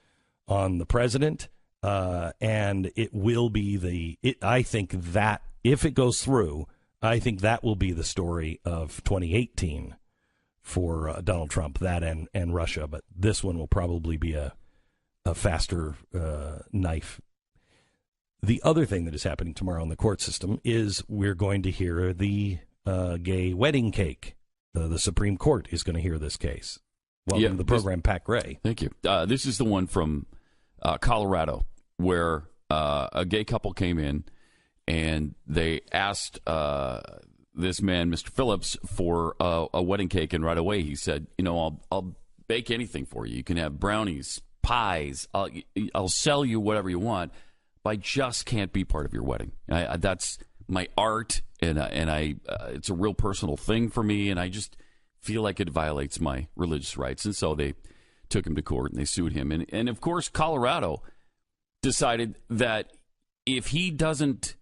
Speaker 2: on the president. And it will be I think that if it goes through, I think that will be the story of 2018 for Donald Trump, that and Russia. But this one will probably be a faster knife. The other thing that is happening tomorrow in the court system is we're going to hear the gay wedding cake. The Supreme Court is going to hear this case. Welcome to the program, Pat Gray.
Speaker 8: Thank you. This is the one from Colorado where a gay couple came in and they asked this man, Mr. Phillips, for a wedding cake, and right away he said, I'll bake anything for you. You can have brownies, pies. I'll sell you whatever you want, but I just can't be part of your wedding. That's my art, and it's a real personal thing for me, and I just feel like it violates my religious rights. And so they took him to court and they sued him. And of course, Colorado decided that if he doesn't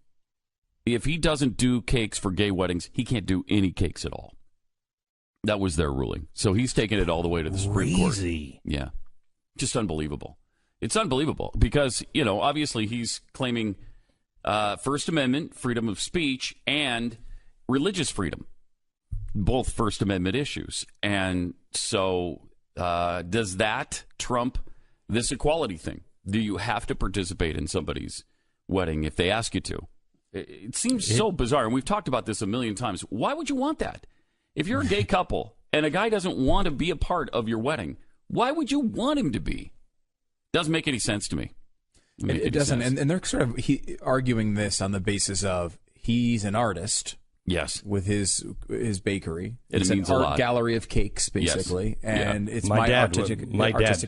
Speaker 8: do cakes for gay weddings, he can't do any cakes at all. That was their ruling. So he's taken it all the way to the Supreme Court. Yeah. Just unbelievable. It's unbelievable because, obviously he's claiming First Amendment, freedom of speech, and religious freedom. Both First Amendment issues. And so does that trump this equality thing? Do you have to participate in somebody's wedding if they ask you to? It seems so bizarre, and we've talked about this a million times. Why would you want that? If you're a gay couple and a guy doesn't want to be a part of your wedding, why would you want him to be? Doesn't make any sense to me.
Speaker 3: It doesn't, and they're sort of arguing this on the basis of he's an artist.
Speaker 8: Yes,
Speaker 3: with his bakery,
Speaker 8: it's
Speaker 3: an art gallery of cakes, basically, and it's my artistic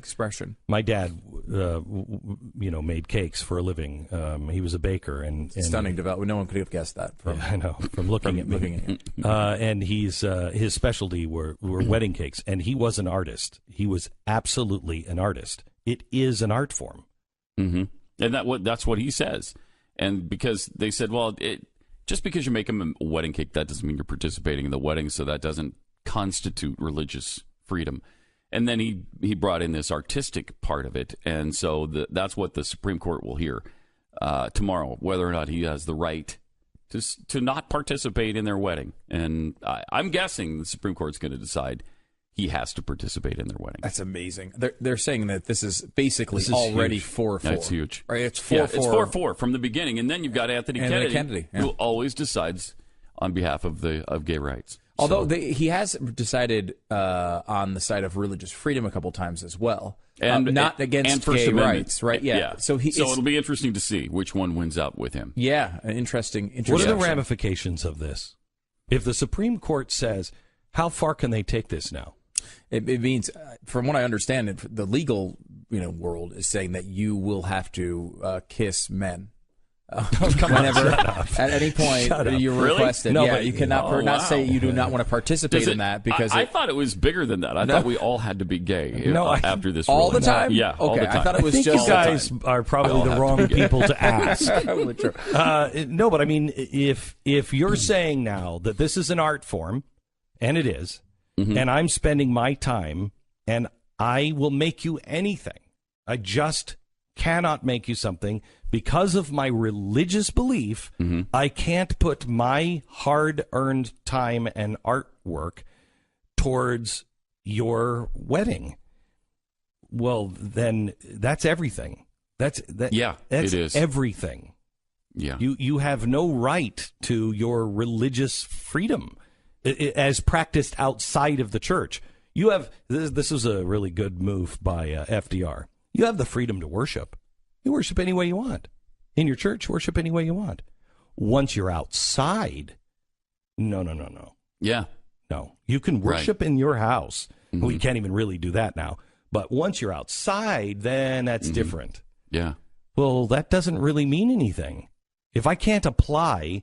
Speaker 3: expression.
Speaker 2: My dad, made cakes for a living. He was a baker, and
Speaker 3: stunning development. No one could have guessed that.
Speaker 2: I know from looking at me. And his specialty were wedding cakes, and he was an artist. He was absolutely an artist. It is an art form,
Speaker 8: and that's what he says. And because they said, well, just because you make him a wedding cake, that doesn't mean you're participating in the wedding, so that doesn't constitute religious freedom. And then he brought in this artistic part of it, and so that's what the Supreme Court will hear tomorrow, whether or not he has the right to not participate in their wedding. And I'm guessing the Supreme Court's going to decide he has to participate in their wedding.
Speaker 3: That's amazing. They're saying that this is basically already 4-4.
Speaker 8: That's huge.
Speaker 3: Right? It's 4-4.
Speaker 8: Yeah, it's 4-4 from the beginning, and then you've got Anthony Kennedy who always decides on behalf of gay rights.
Speaker 3: Although he has decided on the side of religious freedom a couple times as well, and not against gay rights, right? Yeah. So
Speaker 8: it'll be interesting to see which one wins out with him.
Speaker 3: Yeah, interesting.
Speaker 2: What are the ramifications of this? If the Supreme Court says, how far can they take this now?
Speaker 3: It means, from what I understand, the legal world is saying that you will have to kiss men. Whenever, at any point, you're requested.
Speaker 8: No,
Speaker 3: you cannot say you do not want to participate in that because
Speaker 8: I thought it was bigger than that. I thought we all had to be gay after this
Speaker 3: all
Speaker 8: ruling.
Speaker 3: the time.
Speaker 8: Yeah,
Speaker 3: okay.
Speaker 8: all the time.
Speaker 3: I thought it was
Speaker 2: I think
Speaker 3: just
Speaker 2: you guys are probably the wrong people to ask. No, but I mean, if you're saying now that this is an art form, and it is, and I'm spending my time, and I will make you anything. I just cannot make you something because of my religious belief. I can't put my hard-earned time and artwork towards your wedding. Well, then that's everything. That's
Speaker 8: it is
Speaker 2: everything.
Speaker 8: Yeah,
Speaker 2: you have no right to your religious freedom as practiced outside of the church. You have this is a really good move by FDR. You have the freedom to worship. You worship any way you want. In your church, worship any way you want. Once you're outside, no.
Speaker 8: Yeah.
Speaker 2: No. You can worship in your house. We can't even really do that now. But once you're outside, then that's different.
Speaker 8: Yeah.
Speaker 2: Well, that doesn't really mean anything. If I can't apply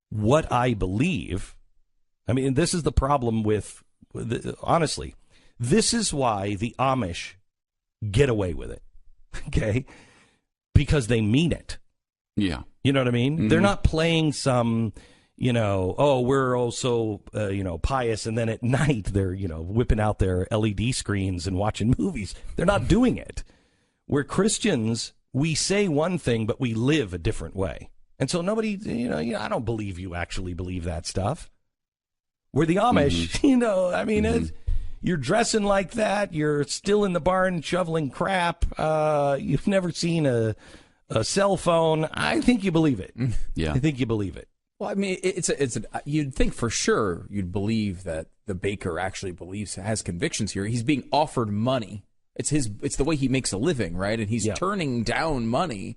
Speaker 2: what I believe, I mean, this is the problem with honestly, this is why the Amish get away with it, okay? Because they mean it.
Speaker 8: Yeah.
Speaker 2: You know what I mean? They're not playing some, we're also, pious, and then at night they're, whipping out their LED screens and watching movies. They're not doing it. We're Christians, we say one thing, but we live a different way. And so nobody, I don't believe you actually believe that stuff. We're the Amish, you're dressing like that. You're still in the barn shoveling crap. You've never seen a cell phone. I think you believe it.
Speaker 8: Yeah.
Speaker 2: I think you believe it.
Speaker 3: Well, I mean, you'd think for sure you'd believe that the baker actually has convictions here. He's being offered money. It's the way he makes a living, right? And he's turning down money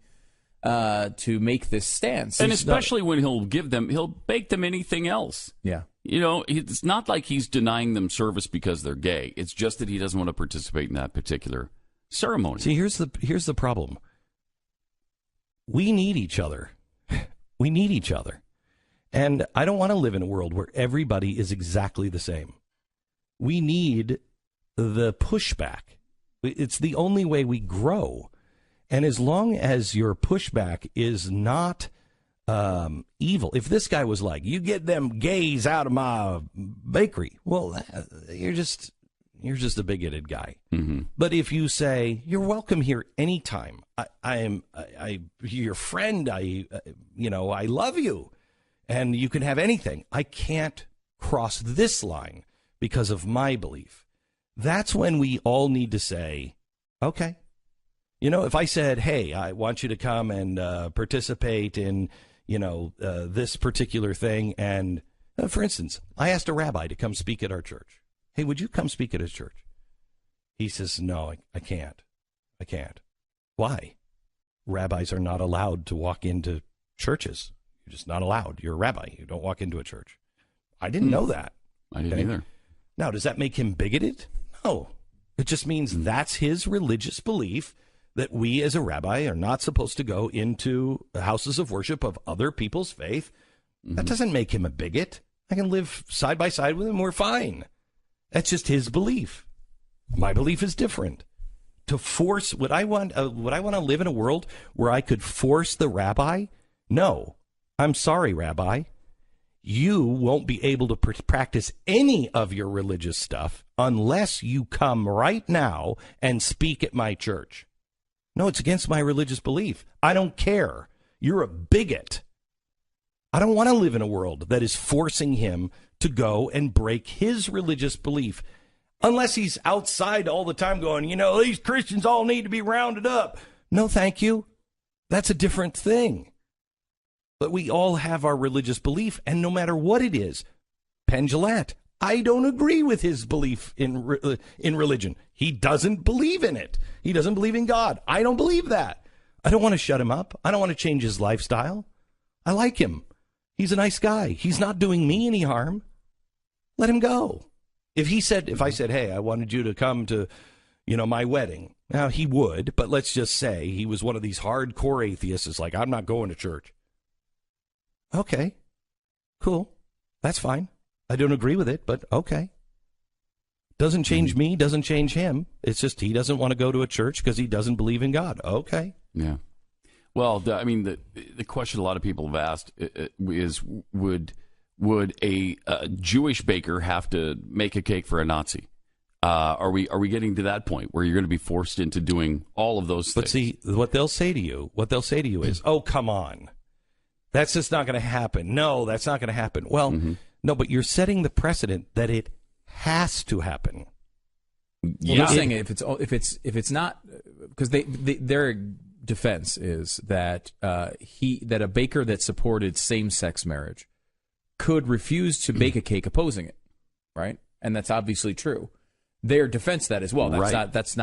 Speaker 3: to make this stance.
Speaker 8: And especially when he'll bake them anything else.
Speaker 3: Yeah.
Speaker 8: It's not like he's denying them service because they're gay. It's just that he doesn't want to participate in that particular ceremony.
Speaker 2: See, here's the problem. We need each other. We need each other. And I don't want to live in a world where everybody is exactly the same. We need the pushback. It's the only way we grow. And as long as your pushback is not evil, if this guy was like, you get them gays out of my bakery, well, you're just a bigoted guy.
Speaker 8: Mm-hmm.
Speaker 2: But if you say, you're welcome here anytime, I'm your friend, I love you, and you can have anything, I can't cross this line because of my belief. That's when we all need to say, okay. If I said, hey, I want you to come and participate in, this particular thing. And for instance, I asked a rabbi to come speak at our church. Hey, would you come speak at his church? He says, no, I can't. I can't. Why? Rabbis are not allowed to walk into churches. You're just not allowed. You're a rabbi. You don't walk into a church. I didn't know that.
Speaker 8: I didn't either.
Speaker 2: Now, does that make him bigoted? No. It just means that's his religious belief that we as a rabbi are not supposed to go into houses of worship of other people's faith. Mm-hmm. That doesn't make him a bigot. I can live side by side with him. We're fine. That's just his belief. My belief is different. To force, would I want to live in a world where I could force the rabbi? No. I'm sorry, Rabbi. You won't be able to practice any of your religious stuff unless you come right now and speak at my church. No, it's against my religious belief. I don't care. You're a bigot. I don't want to live in a world that is forcing him to go and break his religious belief, unless he's outside all the time going, these Christians all need to be rounded up. No, thank you. That's a different thing. But we all have our religious belief, and no matter what it is, Penn Jillette, I don't agree with his belief in religion. He doesn't believe in it. He doesn't believe in God. I don't believe that. I don't want to shut him up. I don't want to change his lifestyle. I like him. He's a nice guy. He's not doing me any harm. Let him go. If I said, hey, I wanted you to come to, my wedding. Now, he would, but let's just say he was one of these hardcore atheists. It's like, I'm not going to church. Okay, cool. That's fine. I don't agree with it, but okay. Doesn't change me, doesn't change him. It's just he doesn't want to go to a church because he doesn't believe in God. Okay.
Speaker 8: Yeah. Well, the question a lot of people have asked is, would a Jewish baker have to make a cake for a Nazi? Are we getting to that point where you're going to be forced into doing all of those things?
Speaker 2: But see, what they'll say to you is, oh, come on. That's just not going to happen. No, that's not going to happen. Well, no, but you're setting the precedent that it has to happen.
Speaker 3: Yeah, well, they're saying if it's not, because their defense is that that a baker that supported same-sex marriage could refuse to bake a cake opposing it, right? And that's obviously true. Their defense that as well. That's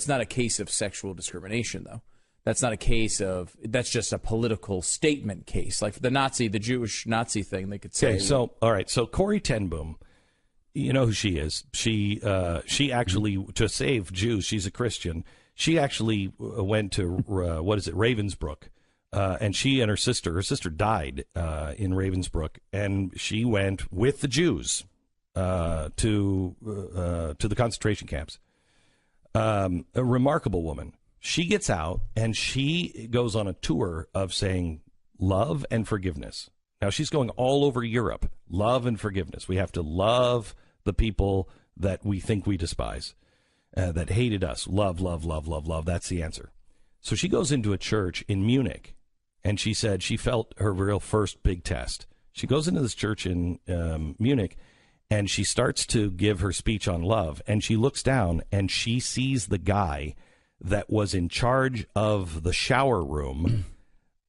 Speaker 3: not a case of sexual discrimination, though. That's not a case of, that's just a political statement case. Like the Jewish Nazi thing, they could say.
Speaker 2: Okay, so, all right, so Corrie ten Boom, you know who she is. She actually, to save Jews, she's a Christian. She actually went to, Ravensbrück, and she and her sister died in Ravensbrück, and she went with the Jews to the concentration camps. A remarkable woman. She gets out, and she goes on a tour of saying love and forgiveness. Now, she's going all over Europe. Love and forgiveness. We have to love the people that we think we despise, that hated us. Love, love, love, love, love. That's the answer. So she goes into a church in Munich, and she said she felt her real first big test. She goes into this church in Munich, and she starts to give her speech on love, and she looks down, and she sees the guy that was in charge of the shower room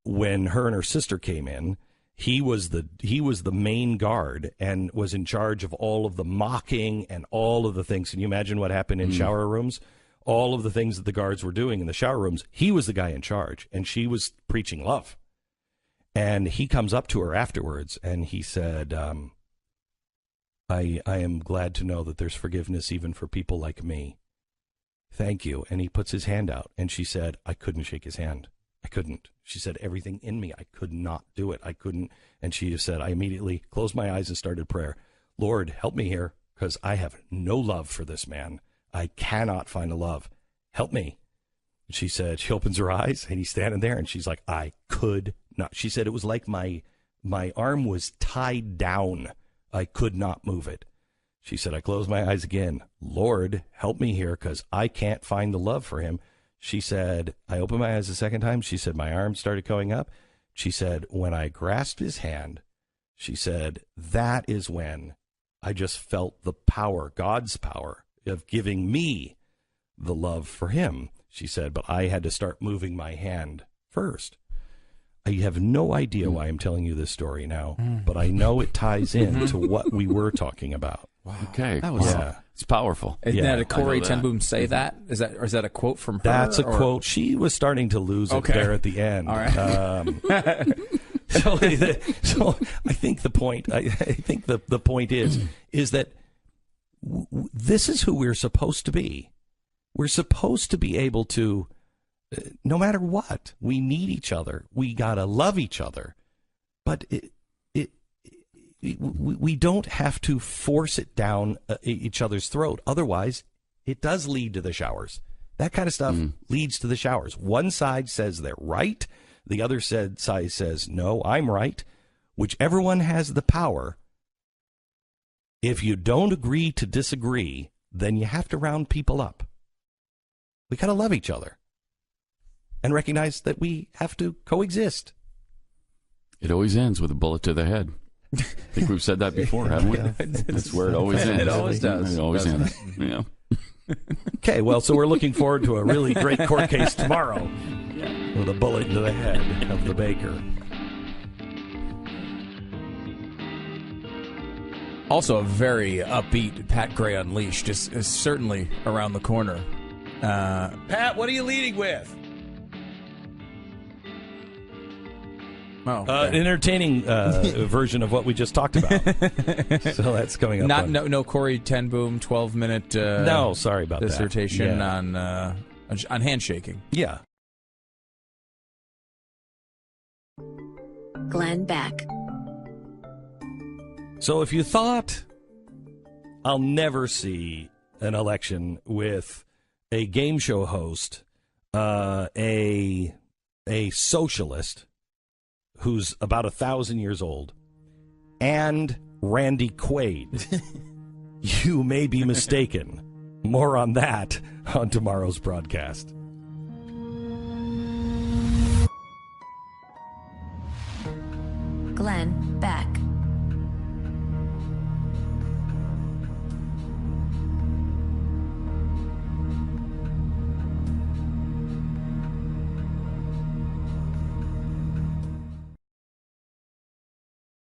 Speaker 2: when her and her sister came in. He was the main guard and was in charge of all of the mocking and all of the things. Can you imagine what happened in shower rooms? all of the things that the guards were doing in the shower rooms. He was the guy in charge, and she was preaching love. And he comes up to her afterwards, and he said, I am glad to know that there's forgiveness even for people like me. Thank you. And he puts his hand out, and she said, I couldn't shake his hand. I couldn't. She said, everything in me, I could not do it. I couldn't. And she said, I immediately closed my eyes and started prayer. Lord, help me here, because I have no love for this man. I cannot find a love. Help me. And she said, she opens her eyes, and he's standing there, and she's like, I could not. She said, it was like my arm was tied down. I could not move it. She said, I closed my eyes again. Lord, help me here, because I can't find the love for him. She said, I opened my eyes a second time. She said, my arm started going up. She said, when I grasped his hand, she said, that is when I just felt the power, God's power, of giving me the love for him. She said, but I had to start moving my hand first. I have no idea why I'm telling you this story now, but I know it ties in to what we were talking about.
Speaker 8: Wow. Okay.
Speaker 3: That was
Speaker 8: it's powerful.
Speaker 3: Isn't that a Corey ten Boom say that? Is that a quote from her?
Speaker 2: That's a quote. She was starting to lose it there at the end.
Speaker 3: All right.
Speaker 2: So I think the point. I think the point is that this is who we're supposed to be. We're supposed to be able to, no matter what, we need each other. We gotta love each other, but we don't have to force it down each other's throat. Otherwise, it does lead to the showers. That kind of stuff leads to the showers. One side says they're right. The other side says, no, I'm right. Whichever one has the power, if you don't agree to disagree, then you have to round people up. We got to love each other and recognize that we have to coexist.
Speaker 8: It always ends with a bullet to the head. I think we've said that before, haven't we? That's where it always ends.
Speaker 3: It always does.
Speaker 8: It always ends. Yeah.
Speaker 2: Okay, well, so we're looking forward to a really great court case tomorrow with a bullet to the head of the baker.
Speaker 3: Also, a very upbeat Pat Gray Unleashed is certainly around the corner.
Speaker 2: Pat, what are you leading with?
Speaker 3: Oh,
Speaker 2: an entertaining version of what we just talked about. So that's coming up.
Speaker 3: No Corey ten Boom 12-minute.
Speaker 2: No, sorry about
Speaker 3: dissertation
Speaker 2: that.
Speaker 3: on handshaking.
Speaker 2: Yeah.
Speaker 1: Glenn Beck.
Speaker 2: So if you thought I'll never see an election with a game show host, a socialist who's about 1,000 years old, and Randy Quaid, you may be mistaken. More on that on tomorrow's broadcast.
Speaker 1: Glenn